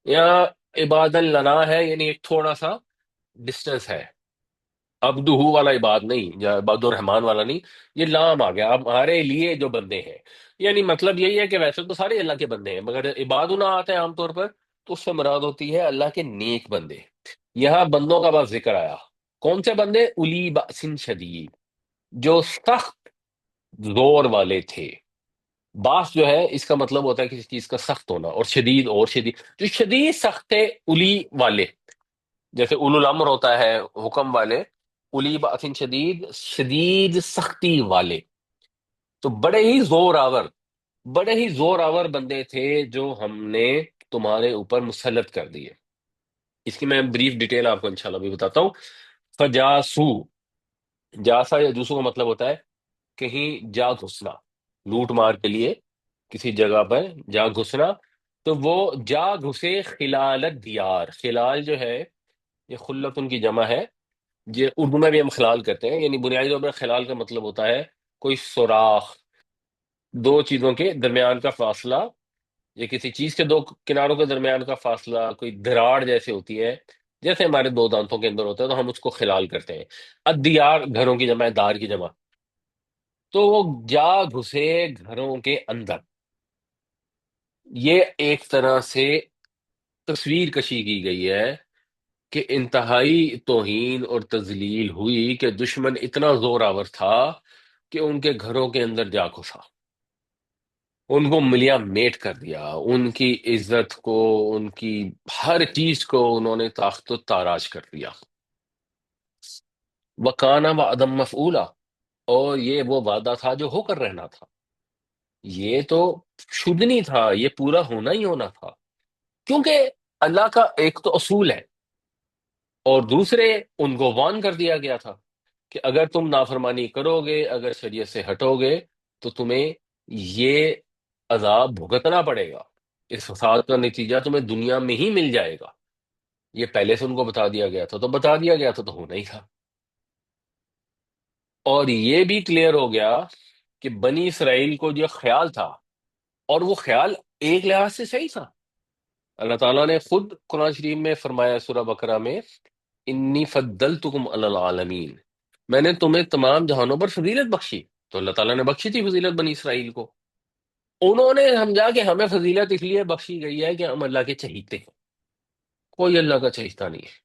یہاں عبادا لنا ہے، یعنی ایک تھوڑا سا ڈسٹنس ہے. عبدہ والا عباد نہیں، یا عباد الرحمان والا نہیں. یہ لام آ گیا، اب ہمارے لیے جو بندے ہیں. یعنی مطلب یہی ہے کہ ویسے تو سارے اللہ کے بندے ہیں، مگر عبادنا آتا ہے عام طور پر تو اس سے مراد ہوتی ہے اللہ کے نیک بندے. یہاں بندوں کا بس ذکر آیا. کون سے بندے؟ الی بأس شدید، جو سخت زور والے تھے. باس جو ہے اس کا مطلب ہوتا ہے کسی چیز کا سخت ہونا، اور شدید، اور شدید جو شدید سخت تھے. الی والے، جیسے اولو الامر ہوتا ہے حکم والے، الی بأس شدید شدید سختی والے. تو بڑے ہی زور آور، بڑے ہی زور آور بندے تھے جو ہم نے تمہارے اوپر مسلط کر دیے. اس کی میں بریف ڈیٹیل آپ کو انشاءاللہ بھی بتاتا ہوں. فجاسو، جاسا یا جوسو کا مطلب ہوتا ہے کہیں جا گھسنا، لوٹ مار کے لیے کسی جگہ پر جا گھسنا. تو وہ جا گھسے خلال الدیار. خلال جو ہے یہ خلتن کی جمع ہے. یہ اردو میں بھی ہم خلال کرتے ہیں، یعنی بنیادی طور پر خلال کا مطلب ہوتا ہے کوئی سوراخ، دو چیزوں کے درمیان کا فاصلہ، یا کسی چیز کے دو کناروں کے درمیان کا فاصلہ کوئی دراڑ جیسے ہوتی ہے، جیسے ہمارے دو دانتوں کے اندر ہوتا ہے، تو ہم اس کو خلال کرتے ہیں. الدیار گھروں کی جمع ہے، دار کی جمع. تو وہ جا گھسے گھروں کے اندر. یہ ایک طرح سے تصویر کشی کی گئی ہے کہ انتہائی توہین اور تذلیل ہوئی کہ دشمن اتنا زور آور تھا کہ ان کے گھروں کے اندر جا گھسا، ان کو ملیا میٹ کر دیا، ان کی عزت کو، ان کی ہر چیز کو انہوں نے تاخت و تاراج کر دیا. وَكَانَ وَعْدًا مَفْعُولًا، اور یہ وہ وعدہ تھا جو ہو کر رہنا تھا، یہ تو شدھ نہیں تھا، یہ پورا ہونا ہی ہونا تھا، کیونکہ اللہ کا ایک تو اصول ہے، اور دوسرے ان کو وارن کر دیا گیا تھا کہ اگر تم نافرمانی کرو گے، اگر شریعت سے ہٹو گے، تو تمہیں یہ عذاب بھگتنا پڑے گا، اس فساد کا نتیجہ تمہیں دنیا میں ہی مل جائے گا۔ یہ پہلے سے ان کو بتا دیا گیا تھا، تو بتا دیا گیا تھا تو ہونا ہی تھا۔ اور یہ بھی کلیئر ہو گیا کہ بنی اسرائیل کو جو خیال تھا، اور وہ خیال ایک لحاظ سے صحیح تھا، اللہ تعالیٰ نے خود قرآن شریف میں فرمایا سورہ بقرہ میں، انی فضلتکم علی العالمین، میں نے تمہیں تمام جہانوں پر فضیلت بخشی۔ تو اللہ تعالیٰ نے بخشی تھی فضیلت بنی اسرائیل کو، انہوں نے سمجھا کہ ہمیں فضیلت اس لیے بخشی گئی ہے کہ ہم اللہ کے چہیتے ہیں، کوئی اللہ کا چہیتا نہیں ہے۔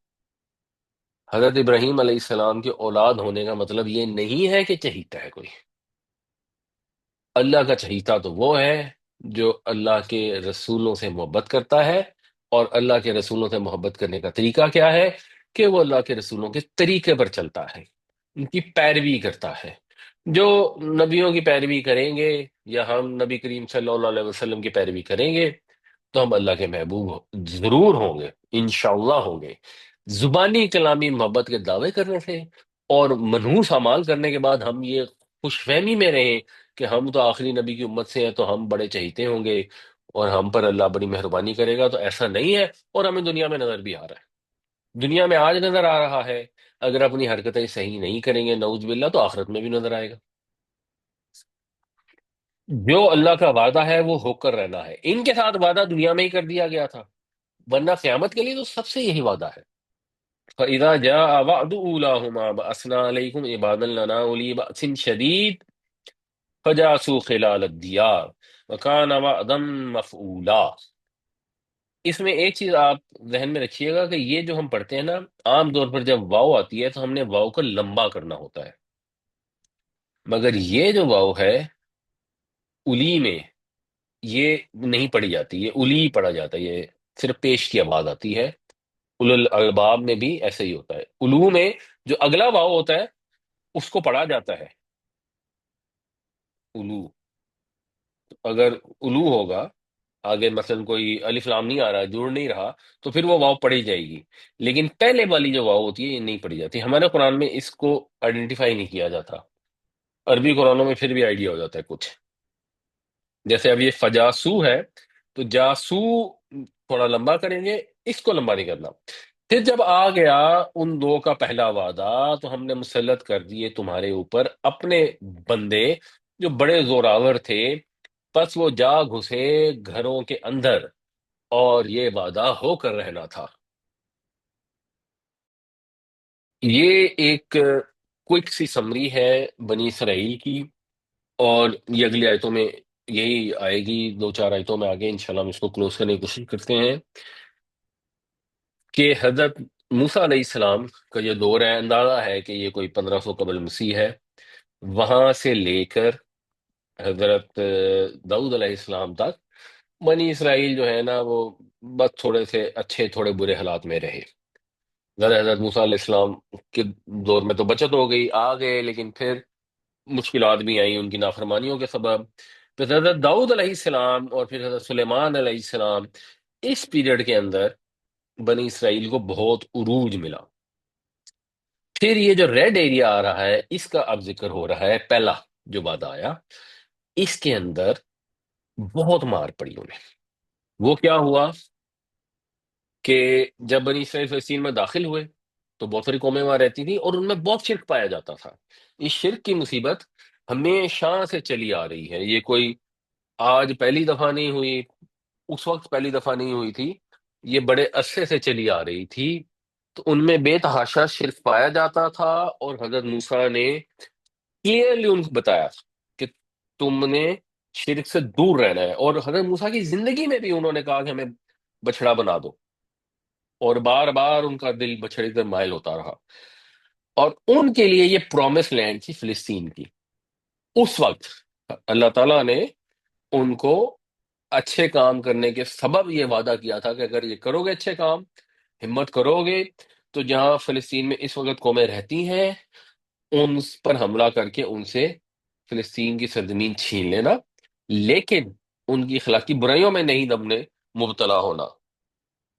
حضرت ابراہیم علیہ السلام کے اولاد ہونے کا مطلب یہ نہیں ہے کہ چہیتا ہے کوئی، اللہ کا چہیتا تو وہ ہے جو اللہ کے رسولوں سے محبت کرتا ہے، اور اللہ کے رسولوں سے محبت کرنے کا طریقہ کیا ہے کہ وہ اللہ کے رسولوں کے طریقے پر چلتا ہے، ان کی پیروی کرتا ہے۔ جو نبیوں کی پیروی کریں گے، یا ہم نبی کریم صلی اللہ علیہ وسلم کی پیروی کریں گے، تو ہم اللہ کے محبوب ضرور ہوں گے، انشاءاللہ ہوں گے۔ زبانی کلامی محبت کے دعوے کرنے سے اور منحوس اعمال کرنے کے بعد ہم یہ خوش فہمی میں رہیں کہ ہم تو آخری نبی کی امت سے ہیں تو ہم بڑے چہیتے ہوں گے اور ہم پر اللہ بڑی مہربانی کرے گا، تو ایسا نہیں ہے، اور ہمیں دنیا میں نظر بھی آ رہا ہے، دنیا میں آج نظر آ رہا ہے۔ اگر اپنی حرکتیں صحیح نہیں کریں گے نعوذ باللہ، تو آخرت میں بھی نظر آئے گا۔ جو اللہ کا وعدہ ہے وہ ہو کر رہنا ہے، ان کے ساتھ وعدہ دنیا میں ہی کر دیا گیا تھا، ورنہ قیامت کے لیے تو سب سے یہی وعدہ ہے۔ فَإِذَا جَاءَ وَعْدُ أُولَاهُمَا بَعَثْنَا عَلَيْكُمْ عِبَادًا لَنَا أُولِي بَأْسٍ شَدِيدٍ فَجَاسُوا خِلَالَ الدِّيَارِ وَكَانَ وَعْدًا مَفْعُولًا۔ اس میں ایک چیز آپ ذہن میں رکھیے گا کہ یہ جو ہم پڑھتے ہیں نا، عام طور پر جب واو آتی ہے تو ہم نے واو کو لمبا کرنا ہوتا ہے، مگر یہ جو واو ہے الی میں یہ نہیں پڑھی جاتی، یہ الی پڑھا جاتا ہے، یہ صرف پیش کی آواز آتی ہے۔ اولو الالباب میں بھی ایسے ہی ہوتا ہے، الو میں جو اگلا واو ہوتا ہے اس کو پڑھا جاتا ہے الو۔ اگر الو ہوگا آگے، مثلا کوئی الف لام نہیں آ رہا، جڑ نہیں رہا، تو پھر وہ واو پڑھی جائے گی، لیکن پہلے والی جو واو ہوتی ہے یہ نہیں پڑھی جاتی۔ ہمارے قرآن میں اس کو آئیڈینٹیفائی نہیں کیا جاتا، عربی قرآنوں میں پھر بھی آئیڈیا ہو جاتا ہے کچھ۔ جیسے اب یہ فجاسو ہے، تو جاسو تھوڑا لمبا کریں گے، اس کو لمبا نہیں کرنا۔ پھر جب آ گیا ان دو کا پہلا وعدہ، تو ہم نے مسلط کر دیے تمہارے اوپر اپنے بندے جو بڑے زوراور تھے، پس وہ جا گھسے گھروں کے اندر، اور یہ وعدہ ہو کر رہنا تھا۔ یہ ایک کوئک سی سمری ہے بنی اسرائیل کی، اور یہ اگلی آیتوں میں یہی آئے گی، دو چار آیتوں میں آگے انشاءاللہ ہم اس کو کلوز کرنے کی کوشش کرتے ہیں، کہ حضرت موسیٰ علیہ السلام کا یہ دور ہے، اندازہ ہے کہ یہ کوئی 1500 قبل مسیح ہے، وہاں سے لے کر حضرت داؤد علیہ السلام تک بنی اسرائیل جو ہے نا وہ بس تھوڑے سے اچھے تھوڑے برے حالات میں رہے۔ حضرت موسیٰ علیہ السلام کے دور میں تو بچت ہو گئی، آ گئے، لیکن پھر مشکلات بھی آئیں ان کی نافرمانیوں کے سبب۔ پھر حضرت داؤد علیہ السلام اور پھر حضرت سلیمان علیہ السلام، اس پیریڈ کے اندر بنی اسرائیل کو بہت عروج ملا۔ پھر یہ جو ریڈ ایریا آ رہا ہے اس کا اب ذکر ہو رہا ہے، پہلا جو وعدہ آیا اس کے اندر بہت مار پڑی انہیں۔ وہ کیا ہوا کہ جب بنی اسرائیل فلسطین میں داخل ہوئے تو بہت ساری قومیں وہاں رہتی تھیں، اور ان میں بہت شرک پایا جاتا تھا۔ اس شرک کی مصیبت ہمیشہ سے چلی آ رہی ہے، یہ کوئی آج پہلی دفعہ نہیں ہوئی، اس وقت پہلی دفعہ نہیں ہوئی تھی، یہ بڑے عرصے سے چلی آ رہی تھی۔ تو ان میں بے تحاشا شرک پایا جاتا تھا، اور حضرت موسیٰ نے کلیئرلی ان کو بتایا کہ تم نے شرک سے دور رہنا ہے، اور حضرت موسیٰ کی زندگی میں بھی انہوں نے کہا کہ ہمیں بچڑا بنا دو، اور بار بار ان کا دل بچھڑے کی طرف مائل ہوتا رہا۔ اور ان کے لیے یہ پرومس لینڈ تھی فلسطین کی۔ اس وقت اللہ تعالیٰ نے ان کو اچھے کام کرنے کے سبب یہ وعدہ کیا تھا کہ اگر یہ کرو گے اچھے کام، ہمت کرو گے، تو جہاں فلسطین میں اس وقت قومیں رہتی ہیں ان پر حملہ کر کے ان سے فلسطین کی سرزمین چھین لینا، لیکن ان کی اخلاقی برائیوں میں نہیں دم نے مبتلا ہونا۔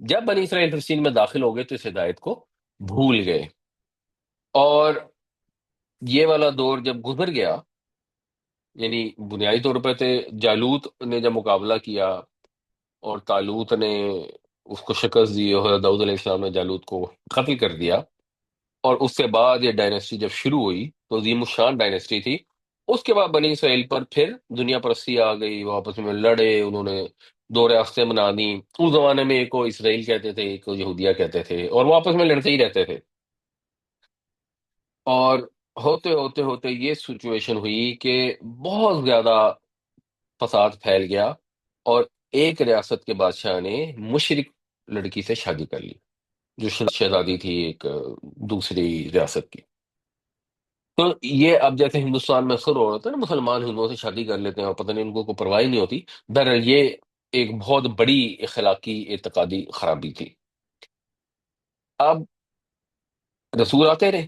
جب بنی اسرائیل فلسطین میں داخل ہو گئے تو اس ہدایت کو بھول گئے، اور یہ والا دور جب گزر گیا، یعنی بنیادی طور پر تھے جالوت نے جب مقابلہ کیا اور طالوت نے اس کو شکست دی، اور حضرت داؤد علیہ السلام نے جالوت کو قتل کر دیا، اور اس سے بعد یہ ڈائنیسٹی جب شروع ہوئی تو عظیم الشان ڈائنیسٹی تھی۔ اس کے بعد بنی اسرائیل پر پھر دنیا پرستی آ گئی، وہ آپس میں لڑے، انہوں نے دو ریاستیں بنا دی۔ اس زمانے میں ایک کو اسرائیل کہتے تھے، ایک کو یہودیہ کہتے تھے، اور وہ آپس میں لڑتے ہی رہتے تھے۔ اور ہوتے ہوتے ہوتے یہ سچویشن ہوئی کہ بہت زیادہ فساد پھیل گیا، اور ایک ریاست کے بادشاہ نے مشرک لڑکی سے شادی کر لی، جو شہزادی تھی ایک دوسری ریاست کی۔ تو یہ اب جیسے ہندوستان میں اکثر ہو رہا تھا نا، مسلمان ہندوؤں سے شادی کر لیتے ہیں اور پتہ نہیں ان کو کوئی پرواہ ہی نہیں ہوتی۔ دراصل یہ ایک بہت بڑی اخلاقی اعتقادی خرابی تھی۔ اب رسول آتے رہے،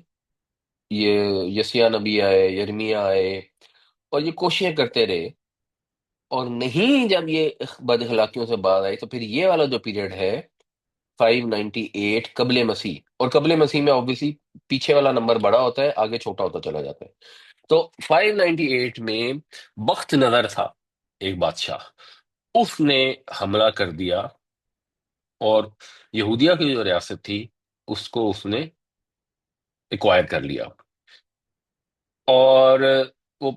یہ یسیہ نبی آئے، یرمیہ آئے، اور یہ کوششیں کرتے رہے، اور نہیں جب یہ بد اخلاقیوں سے بعد آئی تو پھر یہ والا جو پیریڈ ہے 598 قبل مسیح، اور قبل مسیح میں obviously پیچھے والا نمبر بڑا ہوتا ہے، آگے چھوٹا ہوتا چلا جاتا ہے۔ تو 598 میں بخت نظر تھا ایک بادشاہ، اس نے حملہ کر دیا، اور یہودیہ کی جو ریاست تھی اس کو اس نے ایکوائر کر لیا، اور وہ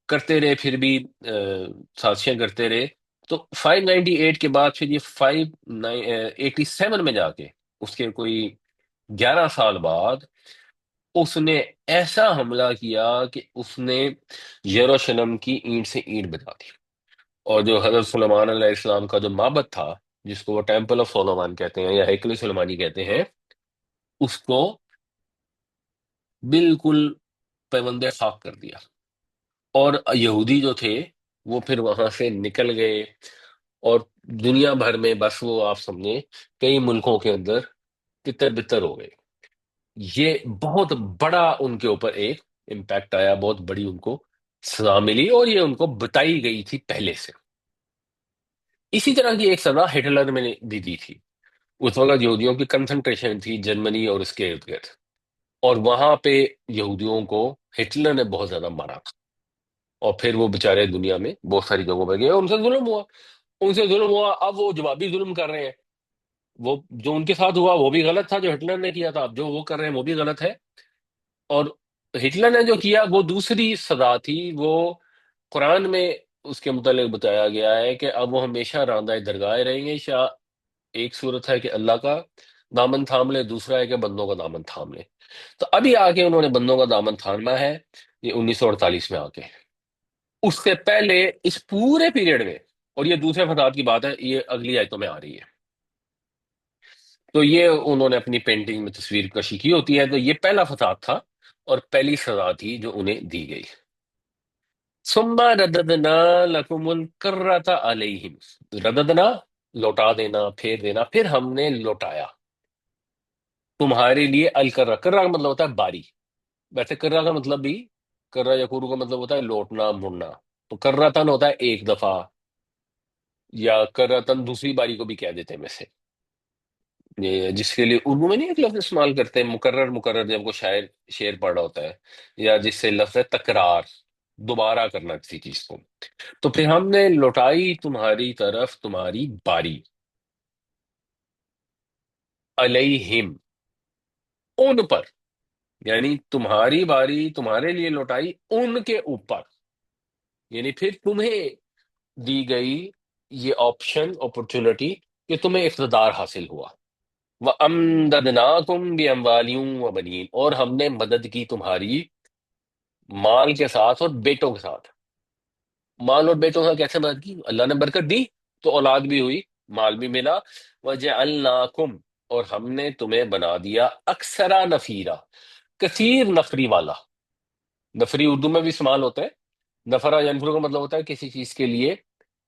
کرتے رہے، پھر بھی سازشیں کرتے رہے۔ تو 598 کے بعد پھر یہ 587 میں جا کے، اس کے کوئی 11 سال بعد، اس نے ایسا حملہ کیا کہ اس نے یروشلم کی اینٹ سے اینٹ بجا دی، اور جو حضرت سلیمان علیہ السلام کا جو معبد تھا، جس کو وہ ٹیمپل آف سولومان کہتے ہیں یا ہیکل سلیمانی کہتے ہیں، اس کو بالکل پیوند خاک کر دیا۔ اور یہودی جو تھے وہ پھر وہاں سے نکل گئے، اور دنیا بھر میں بس وہ آپ سمجھیں کئی ملکوں کے اندر تتر بتر ہو گئے۔ یہ بہت بڑا ان کے اوپر ایک امپیکٹ آیا، بہت بڑی ان کو سزا ملی، اور یہ ان کو بتائی گئی تھی پہلے سے۔ اسی طرح کی ایک سزا ہٹلر میں نے بھی دی تھی۔ اس وقت یہودیوں کی کنسنٹریشن تھی جرمنی اور اس کے ارد گرد، اور وہاں پہ یہودیوں کو ہٹلر نے بہت زیادہ مارا، اور پھر وہ بےچارے دنیا میں بہت ساری جگہوں پہ گئے، اور ان سے ظلم ہوا، ان سے ظلم ہوا۔ اب وہ جوابی ظلم کر رہے ہیں، وہ جو ان کے ساتھ ہوا وہ بھی غلط تھا، جو ہٹلر نے کیا تھا، اب جو وہ کر رہے ہیں وہ بھی غلط ہے۔ اور ہٹلر نے جو کیا وہ دوسری سزا تھی، وہ قرآن میں اس کے متعلق بتایا گیا ہے کہ اب وہ ہمیشہ راندہ درگاہ رہیں گے۔ ایک صورت ہے کہ اللہ کا دامن تھام لے، دوسرا ہے کہ بندوں کا دامن تھام لے۔ تو ابھی آگے انہوں نے بندوں کا دامن تھامنا ہے، یہ 1948 میں آ کے۔ اس سے پہلے اس پورے پیریڈ میں، اور یہ دوسرے فساد کی بات ہے، یہ اگلی آیتوں میں آ رہی ہے، تو یہ انہوں نے اپنی پینٹنگ میں تصویر کشی کی ہوتی ہے، تو یہ پہلا فساد تھا اور پہلی سزا تھی جو انہیں دی گئی۔ ثم رددنا لکم الکرۃ علیہم، رددنا لوٹا دینا، پھیر دینا، پھر ہم نے لوٹایا تمہارے لیے الکرہ۔ کرہ کا مطلب ہوتا ہے باری، ویسے کرہ کا مطلب بھی، کرہ یکورو کا مطلب ہوتا ہے لوٹنا مڑنا، تو کرتن ہوتا ہے ایک دفعہ، یا کرتن دوسری باری کو بھی کہہ دیتے ہیں ویسے، جس کے لیے اردو میں نہیں ایک لفظ استعمال کرتے ہیں مکرر، مکرر جب کو شاعر شعر پڑھ رہا ہوتا ہے، یا جس سے لفظ ہے تکرار، دوبارہ کرنا کسی چیز کو۔ تو پھر ہم نے لوٹائی تمہاری طرف تمہاری باری، علیہم، ان پر، یعنی تمہاری باری تمہارے لیے لوٹائی ان کے اوپر، یعنی پھر تمہیں دی گئی یہ آپشن، اپرچونٹی، کہ تمہیں اقتدار حاصل ہوا۔ وَأَمْدَدْنَاكُمْ بِأَمْوَالٍ وَبَنِينَ، اور ہم نے مدد کی تمہاری مال کے ساتھ اور بیٹوں کے ساتھ۔ مال اور بیٹوں کا کیسے مدد کی؟ اللہ نے برکت دی تو اولاد بھی ہوئی، مال بھی ملا۔ وَجَعَلْنَاكُمْ، اور ہم نے تمہیں بنا دیا اکثر نفیرہ، کثیر نفری والا۔ نفری اردو میں بھی استعمال ہوتا ہے، نفرہ ینفر کا مطلب ہوتا ہے کسی چیز کے لیے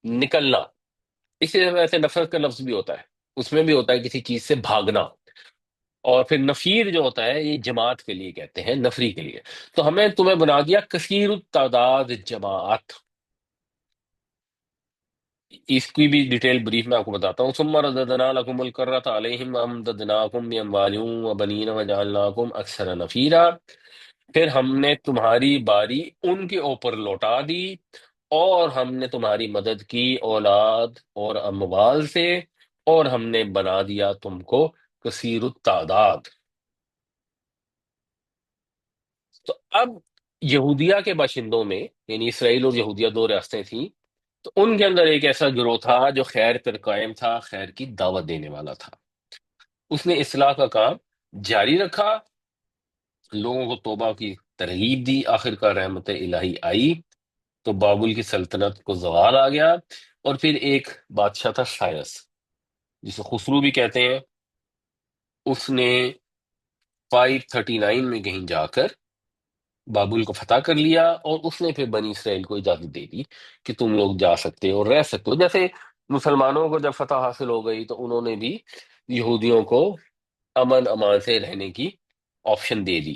نکلنا، اسی طرح سے نفرت کا لفظ بھی ہوتا ہے، اس میں بھی ہوتا ہے کسی چیز سے بھاگنا۔ اور پھر نفیر جو ہوتا ہے یہ جماعت کے لیے کہتے ہیں، نفری کے لیے. تو ہمیں تمہیں بنا دیا کثیر التعداد جماعت. اس کی بھی ڈیٹیل بریف میں آپ کو بتاتا ہوں. ثم رددنا لكم الكرة عليهم وامددناكم باموال وبنين وجعلناكم اکثر نفیرا. پھر ہم نے تمہاری باری ان کے اوپر لوٹا دی، اور ہم نے تمہاری مدد کی اولاد اور اموال سے، اور ہم نے بنا دیا تم کو کثیر التعداد. تو اب یہودیہ کے باشندوں میں، یعنی اسرائیل اور یہودیہ دو ریاستیں تھیں، تو ان کے اندر ایک ایسا گروہ تھا جو خیر پر قائم تھا، خیر کی دعوت دینے والا تھا. اس نے اصلاح کا کام جاری رکھا، لوگوں کو توبہ کی ترغیب دی. آخر کار رحمت الہی آئی تو بابل کی سلطنت کو زوال آ گیا. اور پھر ایک بادشاہ تھا سائرس، جسے خسرو بھی کہتے ہیں. اس نے 539 میں کہیں جا کر بابل کو فتح کر لیا، اور اس نے پھر بنی اسرائیل کو اجازت دے دی کہ تم لوگ جا سکتے ہو، رہ سکتے ہو. جیسے مسلمانوں کو جب فتح حاصل ہو گئی تو انہوں نے بھی یہودیوں کو امن امان سے رہنے کی آپشن دے دی.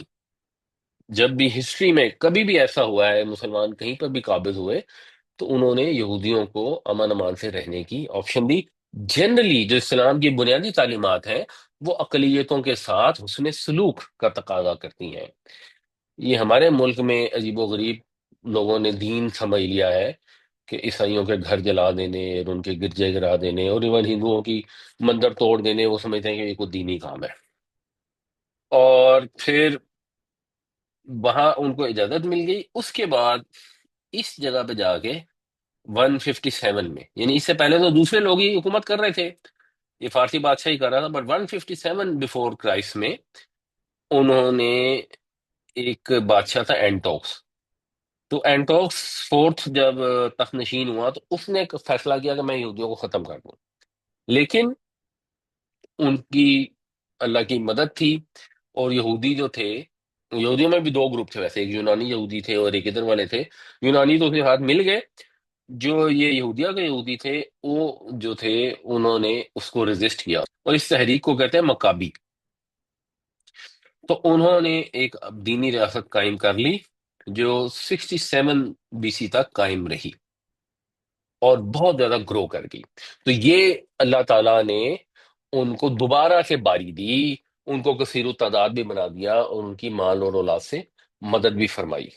جب بھی ہسٹری میں کبھی بھی ایسا ہوا ہے مسلمان کہیں پر بھی قابض ہوئے تو انہوں نے یہودیوں کو امن امان سے رہنے کی آپشن دی. جنرلی جو اسلام کی بنیادی تعلیمات ہیں وہ اقلیتوں کے ساتھ حسن سلوک کا تقاضا کرتی ہیں. یہ ہمارے ملک میں عجیب و غریب لوگوں نے دین سمجھ لیا ہے کہ عیسائیوں کے گھر جلا دینے اور ان کے گرجے گرا دینے، اور ایون ہندوؤں کی مندر توڑ دینے، وہ سمجھتے ہیں کہ یہ کوئی دینی کام ہے. اور پھر وہاں ان کو اجازت مل گئی. اس کے بعد اس جگہ پہ جا کے 157 میں، یعنی اس سے پہلے تو دوسرے لوگ ہی حکومت کر رہے تھے، یہ فارسی بادشاہ ہی کر رہا تھا، بٹ 157 بفور کرائسٹ میں انہوں نے، ایک بادشاہ تھا اینٹوکس. تو اینٹوکس فورتھ جب تخت نشین ہوا تو اس نے ایک فیصلہ کیا کہ میں یہودیوں کو ختم کر دوں. لیکن ان کی اللہ کی مدد تھی، اور یہودی جو تھے، یہودیوں میں بھی دو گروپ تھے ویسے، ایک یونانی یہودی تھے اور ایک ادھر والے تھے. یونانی تو اس کے ساتھ مل گئے. جو یہ یہودیہ کے یہودی تھے وہ جو تھے انہوں نے اس کو ریزسٹ کیا، اور اس تحریک کو کہتے ہیں مکابی. تو انہوں نے ایک دینی ریاست قائم کر لی جو 67 BC تک قائم رہی اور بہت زیادہ گرو کر گئی. تو یہ اللہ تعالیٰ نے ان کو دوبارہ سے باری دی، ان کو کثیر التعداد بھی بنا دیا، اور ان کی مال اور اولاد سے مدد بھی فرمائی.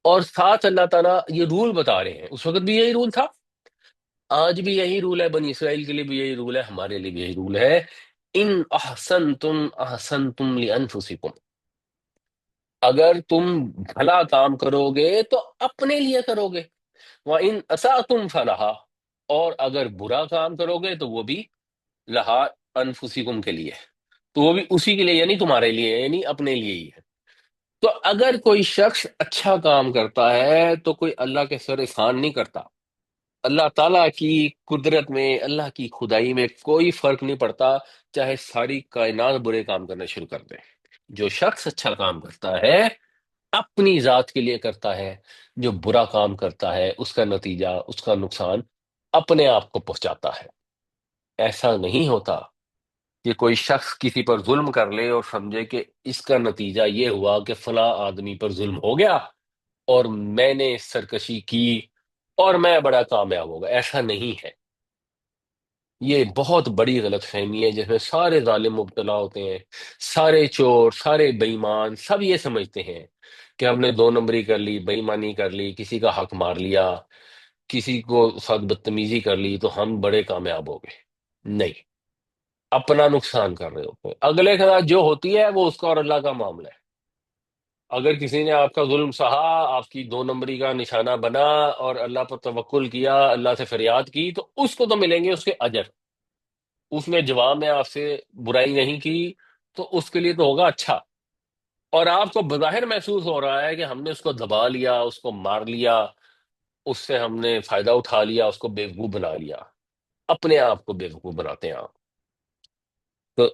اور ساتھ اللہ تعالیٰ یہ رول بتا رہے ہیں، اس وقت بھی یہی رول تھا، آج بھی یہی رول ہے، بنی اسرائیل کے لیے بھی یہی رول ہے، ہمارے لیے بھی یہی رول ہے. ان احسنتم احسنتم لانفسکم، اگر تم بھلا کام کرو گے تو اپنے لیے کرو گے. وَإِنْ أَسَأْتُمْ فَلَهَا، اور اگر برا کام کرو گے تو وہ بھی لہا، انفسکم کے لیے، تو وہ بھی اسی کے لیے، یعنی تمہارے لیے، یعنی اپنے لیے ہی ہے. تو اگر کوئی شخص اچھا کام کرتا ہے تو کوئی اللہ کے سر احسان نہیں کرتا. اللہ تعالیٰ کی قدرت میں، اللہ کی خدائی میں کوئی فرق نہیں پڑتا، چاہے ساری کائنات برے کام کرنا شروع کر دے. جو شخص اچھا کام کرتا ہے اپنی ذات کے لیے کرتا ہے، جو برا کام کرتا ہے اس کا نتیجہ، اس کا نقصان اپنے آپ کو پہنچاتا ہے. ایسا نہیں ہوتا کہ کوئی شخص کسی پر ظلم کر لے اور سمجھے کہ اس کا نتیجہ یہ ہوا کہ فلاں آدمی پر ظلم ہو گیا اور میں نے سرکشی کی اور میں بڑا کامیاب ہوگا. ایسا نہیں ہے. یہ بہت بڑی غلط فہمی ہے جس میں سارے ظالم مبتلا ہوتے ہیں، سارے چور، سارے بے ایمان، سب یہ سمجھتے ہیں کہ ہم نے دو نمبری کر لی، بے ایمانی کر لی، کسی کا حق مار لیا، کسی کو ساتھ بدتمیزی کر لی تو ہم بڑے کامیاب ہو گئے. نہیں، اپنا نقصان کر رہے ہوتے ہیں. اگلے کے ساتھ جو ہوتی ہے وہ اس کا اور اللہ کا معاملہ ہے. اگر کسی نے آپ کا ظلم سہا، آپ کی دو نمبری کا نشانہ بنا اور اللہ پر توکل کیا، اللہ سے فریاد کی، تو اس کو تو ملیں گے اس کے اجر. اس نے جواب میں آپ سے برائی نہیں کی تو اس کے لیے تو ہوگا اچھا. اور آپ کو بظاہر محسوس ہو رہا ہے کہ ہم نے اس کو دبا لیا، اس کو مار لیا، اس سے ہم نے فائدہ اٹھا لیا، اس کو بیوقوف بنا لیا. اپنے آپ کو بیوقوف بناتے ہیں آپ. تو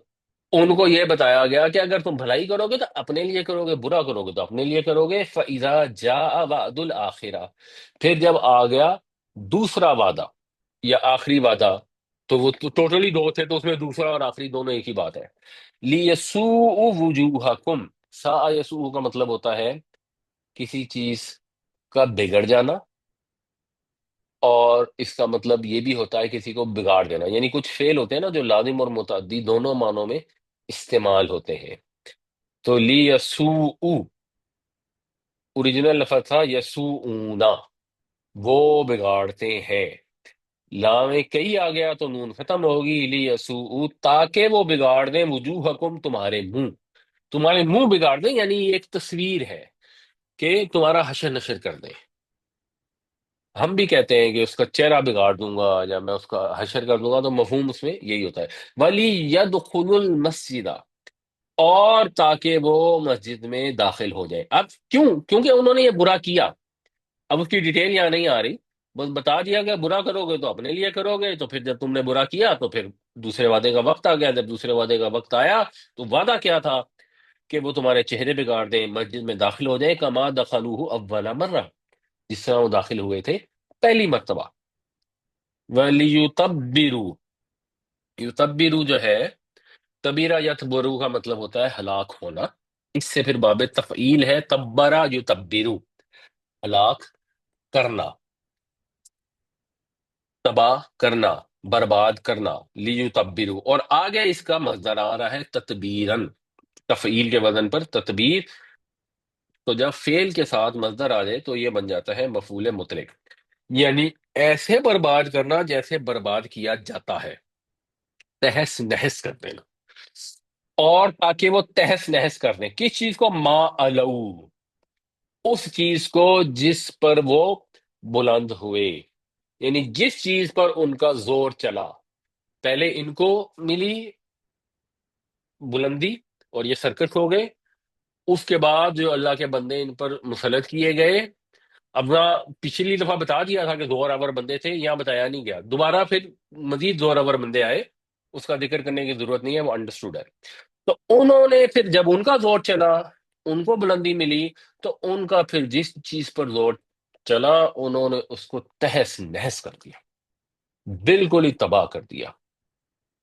ان کو یہ بتایا گیا کہ اگر تم بھلائی کرو گے تو اپنے لیے کرو گے، برا کرو گے تو اپنے لیے کرو گے. فَإِذَا جَاءَ وَعْدُ الْآخِرَةِ، پھر جب آ گیا دوسرا وعدہ یا آخری وعدہ تو وہ تو ٹوٹلی دو تھے، تو اس میں دوسرا اور آخری دونوں ایک ہی بات ہے۔ لیسوء وجوہکم، سا یسوء کا مطلب ہوتا ہے کسی چیز کا بگڑ جانا، اور اس کا مطلب یہ بھی ہوتا ہے کسی کو بگاڑ دینا، یعنی کچھ فعل ہوتے ہیں نا جو لازم اور متعدی دونوں معنوں میں استعمال ہوتے ہیں۔ تو لیسوء، اوریجنل لفظ تھا یسوءونا، وہ بگاڑتے ہیں، لام کئی آ گیا تو نون ختم ہوگی، لیسوء تاکہ وہ بگاڑ دیں، وجوہکم تمہارے منہ، تمہارے منہ بگاڑ دیں، یعنی یہ ایک تصویر ہے کہ تمہارا حشر نشر کر دیں۔ ہم بھی کہتے ہیں کہ اس کا چہرہ بگاڑ دوں گا یا میں اس کا حشر کر دوں گا، تو مفہوم اس میں یہی ہوتا ہے۔ ولی یدخل المسجد، اور تاکہ وہ مسجد میں داخل ہو جائے۔ اب کیوں؟ کیونکہ انہوں نے یہ برا کیا، اب اس کی ڈیٹیل یہاں نہیں آ رہی، بس بتا دیا کہ برا کرو گے تو اپنے لیے کرو گے، تو پھر جب تم نے برا کیا تو پھر دوسرے وعدے کا وقت آ گیا، جب دوسرے وعدے کا وقت آیا تو وعدہ کیا تھا کہ وہ تمہارے چہرے بگاڑ دیں، مسجد میں داخل ہو جائیں، کما دخلوہ اول مرہ، جس طرح وہ داخل ہوئے تھے پہلی مرتبہ۔ وَلِيُتَبِّرُوا، یتبرو جو ہے، تبیرہ یتبرو کا مطلب ہوتا ہے ہلاک ہونا، اس سے پھر باب تفعیل ہے، تبرہ یتبرو، ہلاک کرنا، تباہ کرنا، برباد کرنا، لیتبرو، اور آگے اس کا مصدر آ رہا ہے تتبیرن، تفعیل کے وزن پر تتبیر، تو جب فعل کے ساتھ مصدر آ جائے تو یہ بن جاتا ہے مفعول مطلق، یعنی ایسے برباد کرنا جیسے برباد کیا جاتا ہے، تہس نہس کر دینا، اور تاکہ وہ تہس نہس کر دیں کس چیز کو؟ ما علو، اس چیز کو جس پر وہ بلند ہوئے، یعنی جس چیز پر ان کا زور چلا، پہلے ان کو ملی بلندی اور یہ سرکش ہو گئے، اس کے بعد جو اللہ کے بندے ان پر مسلط کیے گئے، اب نہ پچھلی دفعہ بتا دیا تھا کہ زور آور بندے تھے، یہاں بتایا نہیں گیا، دوبارہ پھر مزید زور آور بندے آئے، اس کا ذکر کرنے کی ضرورت نہیں ہے، وہ انڈرسٹوڈ ہے۔ تو انہوں نے پھر جب ان کا زور چلا، ان کو بلندی ملی، تو ان کا پھر جس چیز پر زور چلا انہوں نے اس کو تہس نہس کر دیا، بالکل ہی تباہ کر دیا۔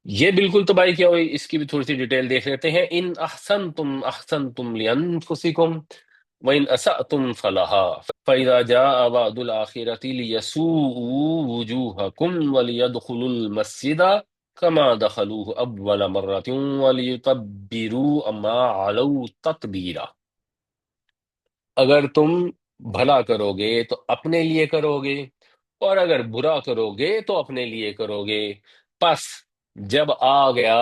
یہ بالکل تباہی کیا ہوئی، اس کی بھی تھوڑی سی ڈیٹیل دیکھ لیتے ہیں۔ ان احسنتم احسنتم لانفسکم وان اسأتم فلہا فاذا جاء وعد الآخرۃ لیسوءوا وجوہکم ولیدخلوا المسجد كما دخلوه اول مرۃ ولیتبروا ما علوا تتبیرا، اگر تم بھلا کرو گے تو اپنے لیے کرو گے، اور اگر برا کرو گے تو اپنے لیے کرو گے، پس جب آ گیا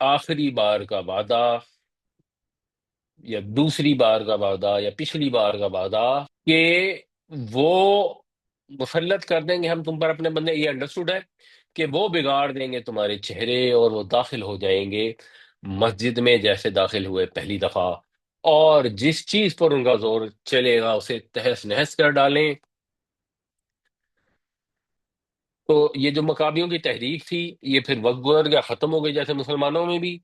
آخری بار کا وعدہ یا دوسری بار کا وعدہ یا پچھلی بار کا وعدہ کہ وہ مسلط کر دیں گے ہم تم پر اپنے بندے، یہ انڈرسٹوڈ ہے کہ وہ بگاڑ دیں گے تمہارے چہرے اور وہ داخل ہو جائیں گے مسجد میں جیسے داخل ہوئے پہلی دفعہ، اور جس چیز پر ان کا زور چلے گا اسے تہس نہس کر ڈالیں۔ تو یہ جو مقابیوں کی تحریک تھی یہ پھر وقت گزر گیا، ختم ہو گئی، جیسے مسلمانوں میں بھی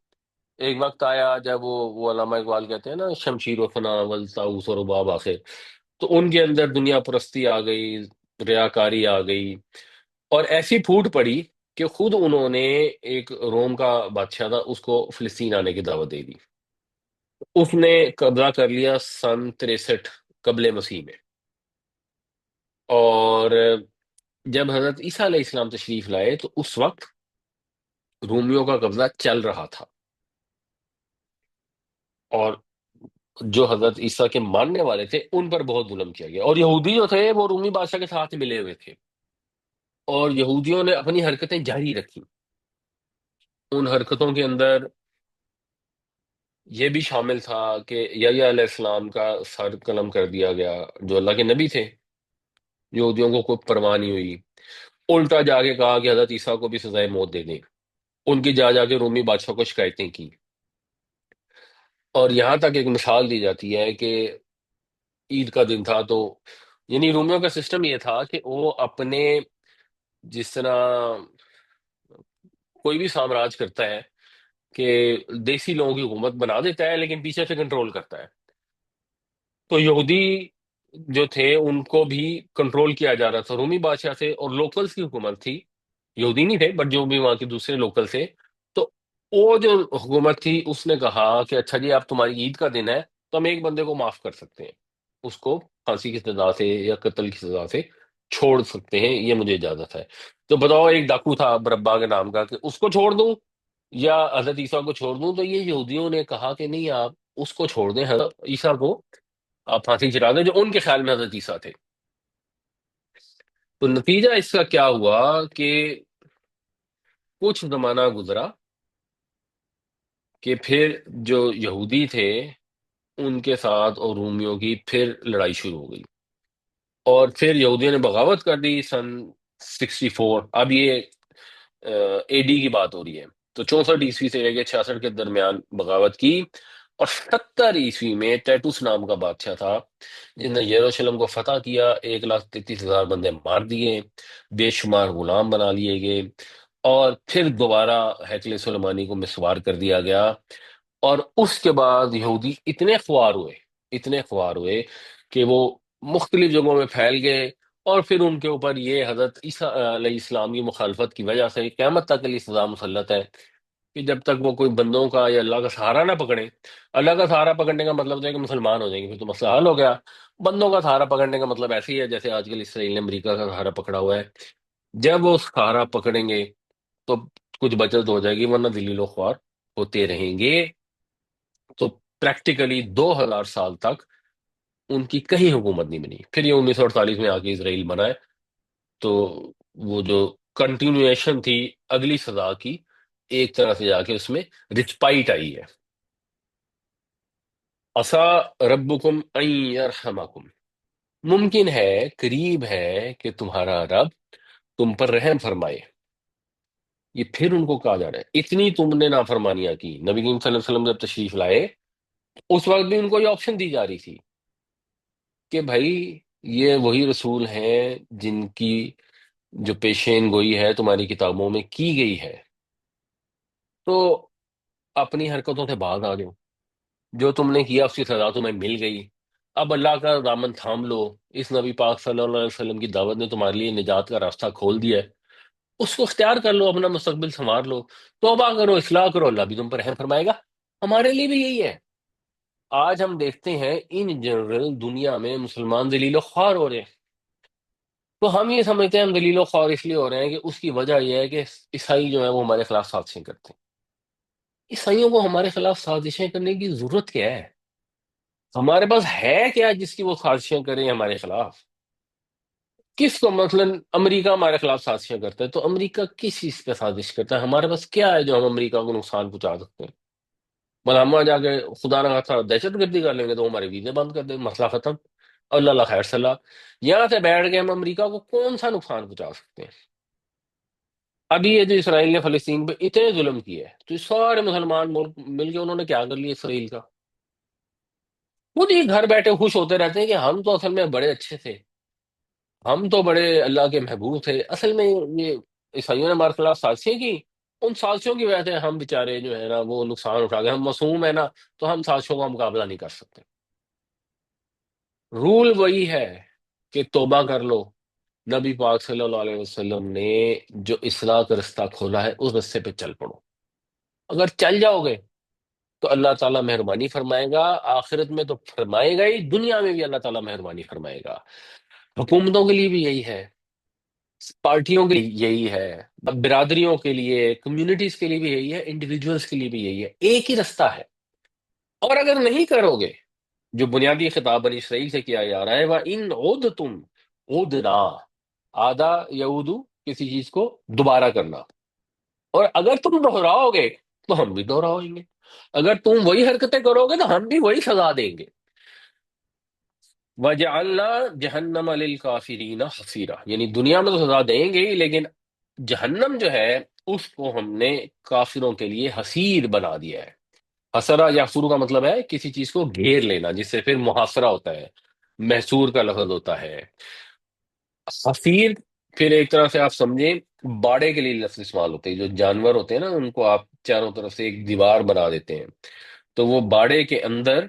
ایک وقت آیا جب وہ علامہ اقبال کہتے ہیں نا شمشیر و فنا والطاؤس و رباب آخر، تو ان کے اندر دنیا پرستی آ گئی، ریاکاری آ گئی، اور ایسی پھوٹ پڑی کہ خود انہوں نے، ایک روم کا بادشاہ تھا، اس کو فلسطین آنے کی دعوت دے دی، اس نے قبضہ کر لیا سن 63 قبل مسیح میں، اور جب حضرت عیسیٰ علیہ السلام تشریف لائے تو اس وقت رومیوں کا قبضہ چل رہا تھا، اور جو حضرت عیسیٰ کے ماننے والے تھے ان پر بہت ظلم کیا گیا، اور یہودی جو تھے وہ رومی بادشاہ کے ساتھ ملے ہوئے تھے، اور یہودیوں نے اپنی حرکتیں جاری رکھی، ان حرکتوں کے اندر یہ بھی شامل تھا کہ یحییٰ علیہ السلام کا سر قلم کر دیا گیا، جو اللہ کے نبی تھے، یہودیوں کو کوئی پرواہ نہیں ہوئی، الٹا جا کے کہا کہ حضرت عیسیٰ کو بھی سزائے موت دے دیں، ان کی جا کے رومی بادشاہ کو شکایتیں کی، اور یہاں تک ایک مثال دی جاتی ہے کہ عید کا دن تھا تو، یعنی رومیوں کا سسٹم یہ تھا کہ وہ اپنے، جس طرح کوئی بھی سامراج کرتا ہے کہ دیسی لوگوں کی حکومت بنا دیتا ہے لیکن پیچھے سے کنٹرول کرتا ہے، تو یہودی جو تھے ان کو بھی کنٹرول کیا جا رہا تھا رومی بادشاہ سے، اور لوکلز کی حکومت تھی، یہودی نہیں تھے بٹ جو بھی وہاں کے دوسرے لوکل تھے. تو وہ جو حکومت تھی اس نے کہا کہ اچھا جی، آپ تمہاری عید کا دن ہے تو ہم ایک بندے کو معاف کر سکتے ہیں، اس کو پھانسی کی سزا سے یا قتل کی سزا سے چھوڑ سکتے ہیں، یہ مجھے اجازت ہے. تو بتاؤ، ایک ڈاکو تھا بربا کے نام کا، کہ اس کو چھوڑ دوں یا حضرت عیسیٰ کو چھوڑ دوں؟ تو یہ یہودیوں نے کہا کہ نہیں، آپ اس کو چھوڑ دیں، حضرت عیسیٰ کو آپ پھانسی چڑھا دیں، جو ان کے خیال میں حضرت عیسیٰ تھے. تو نتیجہ اس کا کیا ہوا کہ کچھ زمانہ گزرا کہ پھر جو یہودی تھے ان کے ساتھ اور رومیوں کی پھر لڑائی شروع ہو گئی، اور پھر یہودیوں نے بغاوت کر دی سن 64. اب یہ اے ڈی کی بات ہو رہی ہے. تو 64 عیسوی سے لے کے 66 کے درمیان بغاوت کی، اور 70 عیسوی میں ٹیٹوس نام کا بادشاہ تھا جس نے یروشلم کو فتح کیا. 1,33,000 بندے مار دیے، بے شمار غلام بنا لیے گئے، اور پھر دوبارہ ہیکل سلیمانی کو مسوار کر دیا گیا. اور اس کے بعد یہودی اتنے خوار ہوئے کہ وہ مختلف جگہوں میں پھیل گئے. اور پھر ان کے اوپر یہ حضرت عیسیٰ علیہ السلام کی مخالفت کی وجہ سے قیامت تک کے لیے سزا مسلط ہے، کہ جب تک وہ کوئی بندوں کا یا اللہ کا سہارا نہ پکڑے. اللہ کا سہارا پکڑنے کا مطلب تو ہے کہ مسلمان ہو جائیں گے، پھر تو مسئلہ حل ہو گیا. بندوں کا سہارا پکڑنے کا مطلب ایسے ہی ہے جیسے آج کل اسرائیل نے امریکہ کا سہارا پکڑا ہوا ہے. جب وہ سہارا پکڑیں گے تو کچھ بچت ہو جائے گی، ورنہ ذلیل و خوار ہوتے رہیں گے. تو پریکٹیکلی 2,000 سال تک ان کی کہیں حکومت نہیں بنی. پھر یہ 1948 میں آ کے اسرائیل بنا ہے. تو وہ جو کنٹینویشن تھی اگلی سزا کی، ایک طرح سے جا کے اس میں رسپائٹ آئی ہے. عسا ربکم ان یرحمکم، ممکن ہے، قریب ہے کہ تمہارا رب تم پر رحم فرمائے. یہ پھر ان کو کہا جا رہا ہے اتنی تم نے نافرمانیاں کی. نبی کریم صلی اللہ علیہ وسلم جب تشریف لائے اس وقت بھی ان کو یہ آپشن دی جا رہی تھی کہ بھائی یہ وہی رسول ہیں جن کی جو پیشین گوئی ہے تمہاری کتابوں میں کی گئی ہے، تو اپنی حرکتوں سے باز آ جاؤ. جو تم نے کیا اس کی سزا تمہیں مل گئی، اب اللہ کا دامن تھام لو. اس نبی پاک صلی اللہ علیہ وسلم کی دعوت نے تمہارے لیے نجات کا راستہ کھول دیا ہے، اس کو اختیار کر لو، اپنا مستقبل سنوار لو، توبہ کرو، اصلاح کرو، اللہ بھی تم پر رحم فرمائے گا. ہمارے لیے بھی یہی ہے. آج ہم دیکھتے ہیں ان جنرل دنیا میں مسلمان ذلیل و خوار ہو رہے ہیں. تو ہم یہ سمجھتے ہیں ہم ذلیل و خوار اس لیے ہو رہے ہیں کہ اس کی وجہ یہ ہے کہ عیسائی جو ہے وہ ہمارے خلاف سازشیں کرتے ہیں. عیسائیوں کو ہمارے خلاف سازشیں کرنے کی ضرورت کیا ہے؟ ہمارے پاس ہے کیا جس کی وہ سازشیں کریں ہمارے خلاف؟ کس کو مثلا امریکہ ہمارے خلاف سازشیں کرتا ہے، تو امریکہ کس چیز پہ سازش کرتا ہے؟ ہمارے پاس کیا ہے جو ہم امریکہ کو نقصان پہنچا سکتے ہیں؟ مطلب ہم وہاں جا کے خدا نہ خاصا دہشت گردی کر لیں گے تو وہ ہمارے ویزے بند کر دیں، مسئلہ ختم. اللہ اللہ خیر صلاح. یہاں سے بیٹھ کے ہم امریکہ کو کون سا نقصان پہنچا سکتے ہیں؟ ابھی یہ جو اسرائیل نے فلسطین پہ اتنے ظلم کیے تو یہ سارے مسلمان ملک مل کے انہوں نے کیا کر لیا اسرائیل کا؟ خود ہی گھر بیٹھے خوش ہوتے رہتے ہیں کہ ہم تو اصل میں بڑے اچھے تھے، ہم تو بڑے اللہ کے محبوب تھے. اصل میں یہ عیسائیوں نے ہمارے خلاف سازشیں کی، ان سازشوں کی وجہ سے ہم بیچارے جو ہے نا وہ نقصان اٹھا گئے. ہم معصوم ہیں نا، تو ہم سازشوں کا مقابلہ نہیں کر سکتے. رول وہی ہے کہ توبہ کر لو. نبی پاک صلی اللہ علیہ وسلم نے جو اصلاح کا رستہ کھولا ہے اس رستے پہ چل پڑو. اگر چل جاؤ گے تو اللہ تعالیٰ مہربانی فرمائے گا، آخرت میں تو فرمائے گا ہی، دنیا میں بھی اللہ تعالیٰ مہربانی فرمائے گا. حکومتوں کے لیے بھی یہی ہے، پارٹیوں کے لیے یہی ہے، برادریوں کے لیے، کمیونٹیز کے لیے بھی یہی ہے، انڈیویجولز کے لیے بھی یہی ہے. ایک ہی رستہ ہے. اور اگر نہیں کرو گے، جو بنیادی خطاب بنی اسرائیل سے کیا جا رہا ہے، وہ ان عود تم عودنا، آدھا یعودو کسی چیز کو دوبارہ کرنا، اور اگر تم دوہراؤ گے تو ہم بھی دوہرائیں گے. اگر تم وہی حرکتیں کرو گے تو ہم بھی وہی سزا دیں گے. وَجَعَلْنَا جَهَنَّمَ لِلْكَافِرِينَ حَصِيرًا، یعنی دنیا میں تو سزا دیں گے ہی، لیکن جہنم جو ہے اس کو ہم نے کافروں کے لیے حصیر بنا دیا ہے. حسرہ یا حصور کا مطلب ہے کسی چیز کو گھیر لینا، جس سے پھر محاصرہ ہوتا ہے، محصور کا لفظ ہوتا ہے. حصیر پھر ایک طرح سے آپ سمجھیں باڑے کے لیے لفظ استعمال ہوتے ہیں. جو جانور ہوتے ہیں نا ان کو آپ چاروں طرف سے ایک دیوار بنا دیتے ہیں، تو وہ باڑے کے اندر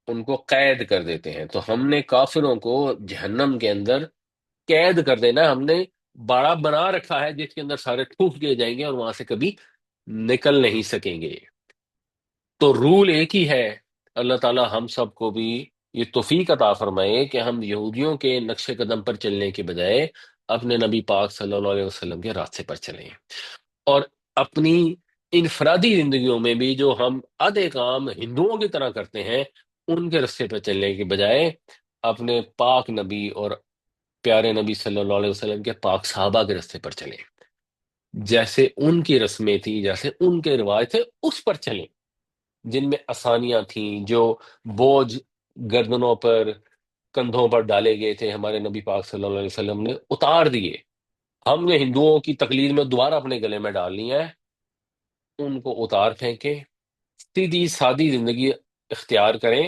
ان کو قید کر دیتے ہیں۔ تو ہم نے کافروں کو جہنم کے اندر قید کر دینا، ہم نے باڑا بنا رکھا ہے جس کے اندر سارے ٹھوس دیے جائیں گے اور وہاں سے کبھی نکل نہیں سکیں گے۔ تو رول ایک ہی ہے۔ اللہ تعالی ہم سب کو بھی یہ توفیق عطا فرمائے کہ ہم یہودیوں کے نقش قدم پر چلنے کے بجائے اپنے نبی پاک صلی اللہ علیہ وسلم کے راستے پر چلیں، اور اپنی انفرادی زندگیوں میں بھی جو ہم آدھے کام ہندوؤں کی طرح کرتے ہیں ان کے راستے پر چلنے کے بجائے اپنے پاک نبی اور پیارے نبی صلی اللہ علیہ وسلم کے پاک صحابہ کے راستے پر چلیں، جیسے ان کی رسمیں تھیں، جیسے ان کے رواج تھے اس پر چلیں، جن میں آسانیاں تھیں، جو بوجھ گردنوں پر کندھوں پر ڈالے گئے تھے ہمارے نبی پاک صلی اللہ علیہ وسلم نے اتار دیے۔ ہم نے ہندوؤں کی تقلید میں دوبارہ اپنے گلے میں ڈالنی ہے، ان کو اتار پھینکیں، سیدھی سادی زندگی اختیار کریں،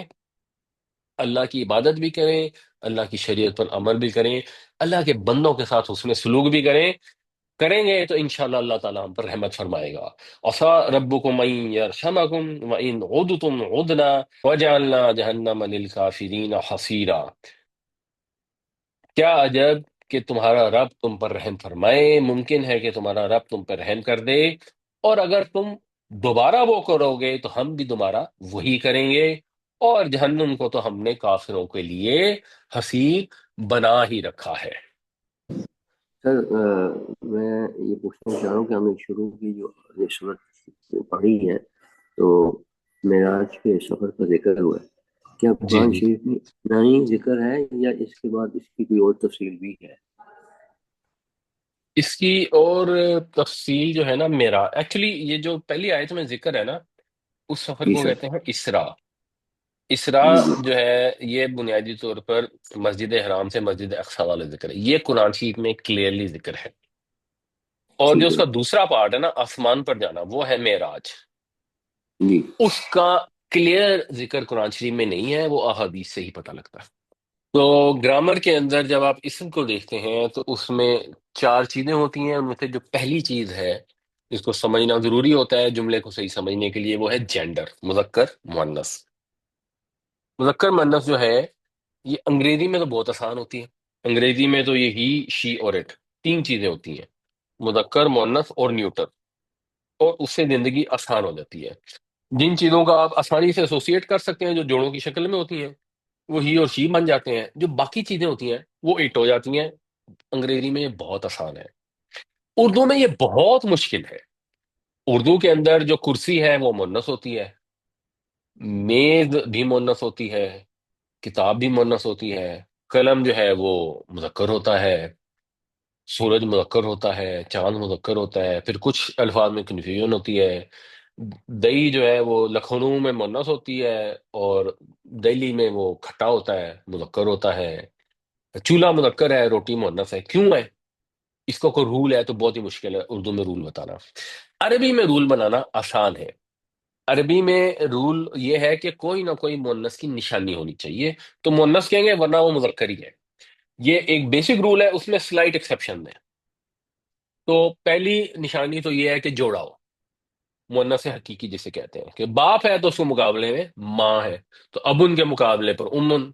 اللہ کی عبادت بھی کریں، اللہ کی شریعت پر عمل بھی کریں، اللہ کے بندوں کے ساتھ حسن سلوک بھی کریں گے تو انشاءاللہ اللہ تعالیٰ ہم پر رحمت فرمائے گا۔ عسیٰ ربکم ان یرحمکم وان عدتم عدنا وجعلنا جہنم للکافرین حصیرا۔ کیا عجب کہ تمہارا رب تم پر رحم فرمائے، ممکن ہے کہ تمہارا رب تم پر رحم کر دے، اور اگر تم دوبارہ وہ کرو گے تو ہم بھی دوبارہ وہی کریں گے، اور جہنم کو تو ہم نے کافروں کے لیے حصیر بنا ہی رکھا ہے۔ سر میں یہ پوچھنا چاہ رہا ہوں کہ ہم نے شروع کی جو یہ صورت پڑھی ہے تو معراج کے سفر کا ذکر ہوا ہے، کیا جی قرآن جی، شریف میں اتنا ہی ذکر ہے یا اس کے بعد اس کی کوئی اور تفصیل بھی ہے؟ اس کی اور تفصیل جو ہے نا، میرا ایکچولی یہ جو پہلی آیت میں ذکر ہے نا، اس سفر جی کو سر، کہتے ہیں اسرا۔ اسرا جی جی جو ہے یہ بنیادی طور پر مسجد حرام سے مسجد اقصی والا ذکر ہے، یہ قرآن شریف میں کلیئرلی ذکر ہے۔ اور جو ٹھیک اس ہے، کا دوسرا پارٹ ہے نا، آسمان پر جانا، وہ ہے معراج۔ جی اس کا کلیئر ذکر قرآن شریف میں نہیں ہے، وہ احادیث سے ہی پتہ لگتا ہے۔ تو گرامر کے اندر جب آپ اسم کو دیکھتے ہیں تو اس میں چار چیزیں ہوتی ہیں، ان میں سے جو پہلی چیز ہے جس کو سمجھنا ضروری ہوتا ہے جملے کو صحیح سمجھنے کے لیے، وہ ہے جینڈر، مذکر مؤنث۔ مذکر مؤنث جو ہے یہ انگریزی میں تو بہت آسان ہوتی ہے۔ انگریزی میں تو یہ ہی، شی اور اٹ، تین چیزیں ہوتی ہیں، مذکر مؤنث اور نیوٹر، اور اس سے زندگی آسان ہو جاتی ہے۔ جن چیزوں کا آپ آسانی سے ایسوسیٹ کر سکتے ہیں جو جوڑوں کی شکل میں ہوتی ہیں وہ ہی اور شی بن جاتے ہیں، جو باقی چیزیں ہوتی ہیں وہ اٹ ہو جاتی ہیں۔ انگریزی میں یہ بہت آسان ہے، اردو میں یہ بہت مشکل ہے۔ اردو کے اندر جو کرسی ہے وہ مؤنث ہوتی ہے، میز بھی مؤنث ہوتی ہے، کتاب بھی مؤنث ہوتی ہے، قلم جو ہے وہ مذکر ہوتا ہے، سورج مذکر ہوتا ہے، چاند مذکر ہوتا ہے، پھر کچھ الفاظ میں کنفیوژن ہوتی ہے۔ دہی جو ہے وہ لکھنؤ میں مؤنث ہوتی ہے، اور دہلی میں وہ کھٹا ہوتا ہے، مذکر ہوتا ہے۔ چولہا مذکر ہے، روٹی مؤنث ہے، کیوں ہے؟ اس کا کوئی رول ہے تو بہت ہی مشکل ہے اردو میں رول بتانا۔ عربی میں رول بنانا آسان ہے۔ عربی میں رول یہ ہے کہ کوئی نہ کوئی مؤنث کی نشانی ہونی چاہیے، تو مؤنث کہیں گے ورنہ وہ مذکر ہی ہے۔ یہ ایک بیسک رول ہے، اس میں سلائٹ ایکسیپشن ہے۔ تو پہلی نشانی تو یہ ہے کہ جوڑا ہو، مؤنث حقیقی جسے کہتے ہیں، کہ باپ ہے تو اس کے مقابلے میں ماں ہے، تو ابن کے مقابلے پر امن،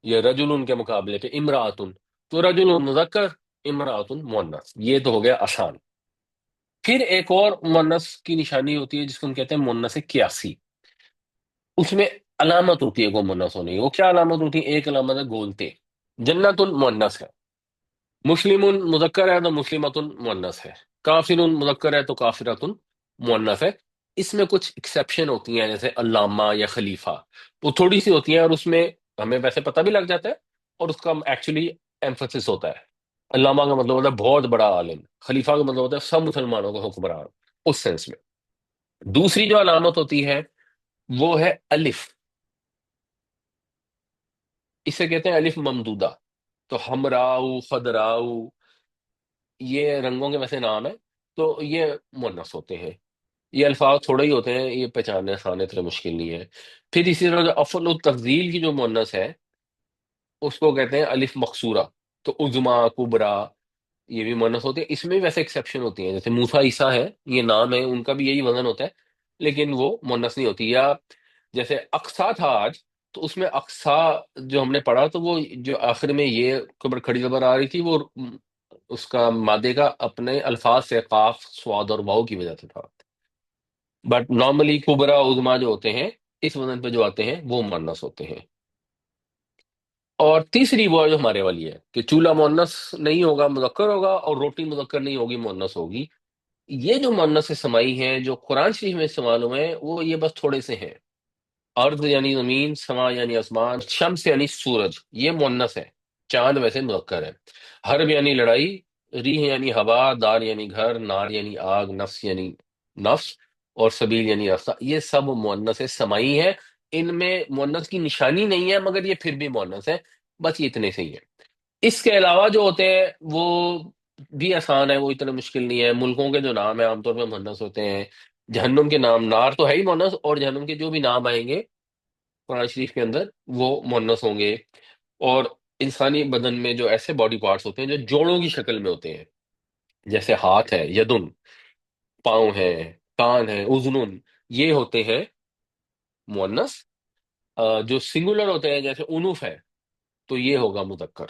یا رجل کے مقابلے پہ امراۃن، تو رجل مذکر، امراۃ مؤنث، یہ تو ہو گیا آسان۔ پھر ایک اور مؤنث کی نشانی ہوتی ہے جس کو ہم کہتے ہیں مؤنث قیاسی، اس میں علامت ہوتی ہے کوئی مؤنث ہونے کی۔ وہ کیا علامت ہوتی ہے؟ ایک علامت ہے گولتے، جنت مؤنث ہے، مسلم مذکر ہے تو مسلمۃ مؤنث ہے، کافر مذکر ہے تو کافرۃ مؤنث ہے۔ اس میں کچھ ایکسیپشن ہوتی ہیں جیسے علامہ یا خلیفہ، وہ تھوڑی سی ہوتی ہیں، اور اس میں ہمیں ویسے پتہ بھی لگ جاتا ہے، اور اس کا ایکچولی ایمفسس ہوتا ہے۔ علامہ کا مطلب ہوتا ہے بہت بڑا عالم، خلیفہ کا مطلب ہوتا ہے سب مسلمانوں کا حکمران، اس سینس میں۔ دوسری جو علامت ہوتی ہے وہ ہے الف، اسے کہتے ہیں الف ممدودہ، تو ہمراؤ، خضراؤ، یہ رنگوں کے ویسے نام ہے، تو یہ مؤنث ہوتے ہیں۔ یہ الفاظ تھوڑے ہی ہوتے ہیں، یہ پہچاننے آسان اتنے مشکل نہیں ہے۔ پھر اسی طرح جو افعل التفضیل کی جو مؤنث ہے اس کو کہتے ہیں الف مقصورہ، تو عظما، کبرا، یہ بھی مؤنث ہوتے ہیں۔ اس میں بھی ویسے ایکسیپشن ہوتی ہیں، جیسے موسیٰ، عیسیٰ ہے، یہ نام ہے، ان کا بھی یہی وزن ہوتا ہے، لیکن وہ مؤنث نہیں ہوتی۔ یا جیسے اقصیٰ تھا آج، تو اس میں اقصا جو ہم نے پڑھا تو وہ جو آخر میں یہ قبر کھڑی زبر آ رہی تھی، وہ اس کا مادے کا اپنے الفاظ سے قاف صاد اور واؤ کی وجہ سے تھا. بٹ نارملی کبرا عظما جو ہوتے ہیں اس وزن پہ جو آتے ہیں وہ مؤنث ہوتے ہیں. اور تیسری وہ جو ہمارے والی ہے کہ چولہا مؤنث نہیں ہوگا مذکر ہوگا، اور روٹی مذکر نہیں ہوگی مؤنث ہوگی. یہ جو مؤنث سمائی ہیں جو قرآن شریف میں استعمال ہوئے ہیں وہ یہ بس تھوڑے سے ہیں. ارض یعنی زمین، سما یعنی آسمان، شمس یعنی سورج، یہ مؤنث ہے. چاند ویسے مذکر ہے. حرب یعنی لڑائی، ریح یعنی ہوا، دار یعنی گھر، نار یعنی آگ، نفس یعنی نفس، اور سبیل یعنی راستہ، یہ سب مؤنث سمائی ہے. ان میں مؤنث کی نشانی نہیں ہے مگر یہ پھر بھی مؤنث ہے. بس یہ اتنے سے ہی ہے. اس کے علاوہ جو ہوتے ہیں وہ بھی آسان ہے، وہ اتنا مشکل نہیں ہے. ملکوں کے جو نام ہیں عام طور پہ مؤنث ہوتے ہیں. جہنم کے نام، نار تو ہے ہی مؤنث، اور جہنم کے جو بھی نام آئیں گے قرآن شریف کے اندر وہ مؤنث ہوں گے. اور انسانی بدن میں جو ایسے باڈی پارٹس ہوتے ہیں جو جوڑوں کی شکل میں ہوتے ہیں، جیسے ہاتھ ہے یدن، پاؤں ہے، کان ہے اذنن، یہ ہوتے ہیں مؤنث. جو سنگولر ہوتے ہیں جیسے انوف ہے تو یہ ہوگا مذکر.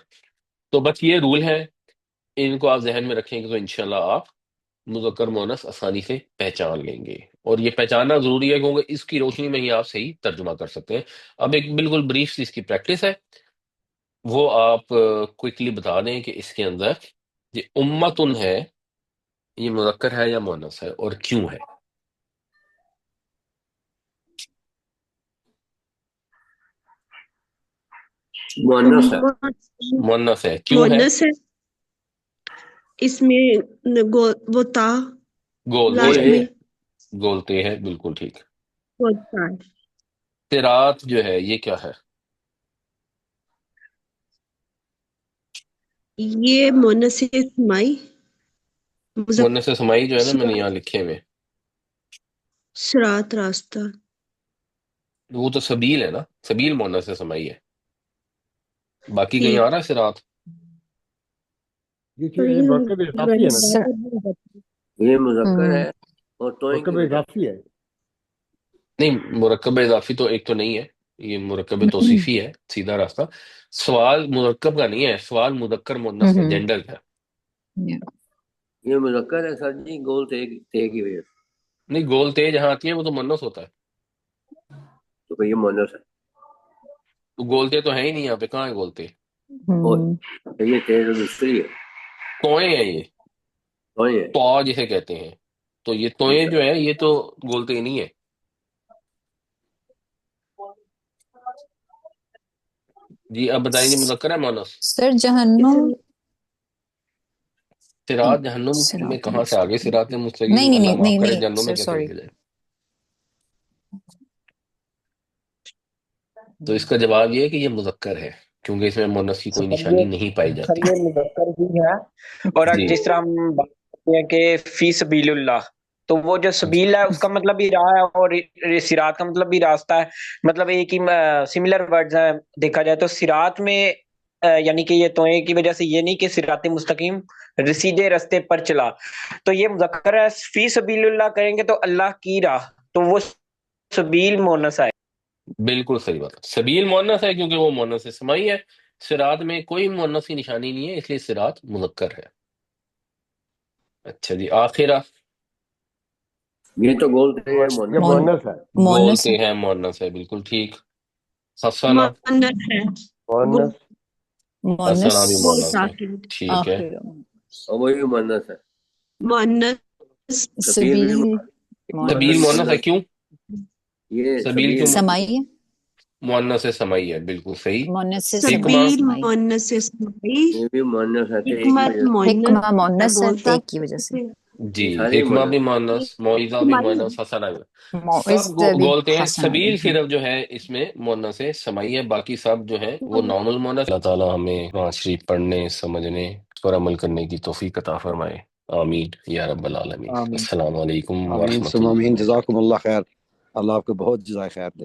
تو بس یہ رول ہے، ان کو آپ ذہن میں رکھیں گے تو انشاءاللہ آپ مذکر مؤنث آسانی سے پہچان لیں گے. اور یہ پہچاننا ضروری ہے کیونکہ اس کی روشنی میں ہی آپ صحیح ترجمہ کر سکتے ہیں. اب ایک بالکل بریف سی اس کی پریکٹس ہے، وہ آپ کوئکلی بتا دیں کہ اس کے اندر یہ امتن ہے، یہ مذکر ہے یا مؤنث ہے اور کیوں ہے. مؤنث ہے. مؤنث ہے، کیوں ہے؟ مونس ہے، اس میں وہ تا گولتے لاسٹ گول ہیں، ہے. میں گولتے ہیں، بالکل ٹھیک. وہ تا ہے۔ صراط جو ہے یہ کیا ہے؟ یہ مونس سمائی مؤنث سمائی جو ہے نا میں نے صراط یہاں لکھے ہوئے، صراط راستہ۔ وہ تو سبیل ہے نا، سبیل مؤنث سمائی ہے. باقی کہیں ٹھیک، آ رہا ہے صراط؟ تو یہ یہ مرکب اضافی ہے نا، یہ مذکر ہے اور توئیں کی مرکب وجہ اضافی ہے. نہیں، مرکب اضافی تو ایک تو نہیں ہے، یہ مرکب توصیفی ہے، سیدھا راستہ. سوال مرکب کا نہیں ہے، سوال مذکر مؤنث کا، جینڈر کا. یہ مذکر ہے سر جی، گول تے کی وجہ سے. نہیں، گول تے جہاں آتی ہے وہ تو مؤنث ہوتا ہے. تو پھر یہ مؤنث ہے. تو گولتے تو ہے ہی نہیں یہاں پہ، کہاں ہے گولتے؟ اور یہ تے تو دوسری ہے، توئیں ہیں یہ، توئیں ہے. تو جسے کہتے ہیں. تو یہ توئیں جو ہے یہ تو گولتے نہیں ہے. جی اب بتائیں گے مذکر ہے مؤنث؟ سر جہنم، صراط جہنم میں صراط کہاں سے آگے مستقیم، صراط مستقیم، نہیں نہیں اللہ نہیں معاف نہیں کرے، نہیں جہنم میں سر کیسے سوری، لے جائے؟ تو اس کا جواب یہ ہے کہ یہ مذکر ہے کیونکہ اس میں مؤنث کی کوئی سر نشانی نہیں پائی سر جاتی. یہ مذکر بھی ہے، اور جی جس طرح ہم بات کرتے ہیں کہ فی سبیل اللہ، تو وہ جو سبیل ہے اس کا مطلب بھی راہ ہے، اور صراط کا مطلب بھی راستہ ہے. مطلب ایک ہی سملر ورڈز ہیں. دیکھا جائے تو صراط میں یعنی کہ یہ توئیں کی وجہ سے یہ نہیں کہ صراط مستقیم سیدھے رستے پر چلا، تو یہ مذکر ہے. فی سبیل اللہ کریں گے تو اللہ کی راہ، تو وہ سبیل مونس ہے. بالکل صحیح بات ہے، سبیل مؤنث ہے کیونکہ وہ مؤنث سمائی ہے. صراط میں کوئی مؤنث کی نشانی نہیں ہے، اس لیے صراط مذکر ہے. اچھا جی، آخرہ یہ تو گول تے ہے یہ مؤنث. مؤنث ہے. مونس بولتے ہیں مؤنث ہے، بالکل ٹھیک. حسنہ، مونس ہے، مؤنث مونس حسنہ بھی وہ مؤنث ہے، تاکید، ٹھیک ہے. آخر اور وہی مؤنث ہے. مونس سبیل بھی سبیل سبیل مونس مؤنث ہے، مؤنث. کیوں؟ یہ سبیل سبیل کیوں سمائی، مؤنث سمائی ہے، بالکل صحیح. مونس حکمہ، سبیل سمائی، مونس سمائی، یہ بھی مؤنث ہے تو ایک ہی حکمت وجہ مونس حکمہ ہے، مونس ہے گول ایک کی وجہ سے، جی سے. یہ سارے حکمہ مؤنث. بھی مؤنث، موعظہ بھی سمائی مؤنث، حسنہ بھی. سب موعظ بھی بولتے ہیں. حسنہ بھی سبیل ہے۔ صرف جو ہے اس میں مؤنث سمائی ہے، باقی سب جو ہیں وہ نون المؤنث. اللہ تعالیٰ ہمیں قرآن شریف پڑھنے، سمجھنے، اس پر عمل کرنے کی توفیق عطا فرمائے. آمین یا رب العالمین. آمین السلام علیکم آمین ورحمۃ ثم اللہ آمین. وبرکاتہ. جزاکم اللہ خیر. اللہ آپ کو بہت جزائے خیر دے.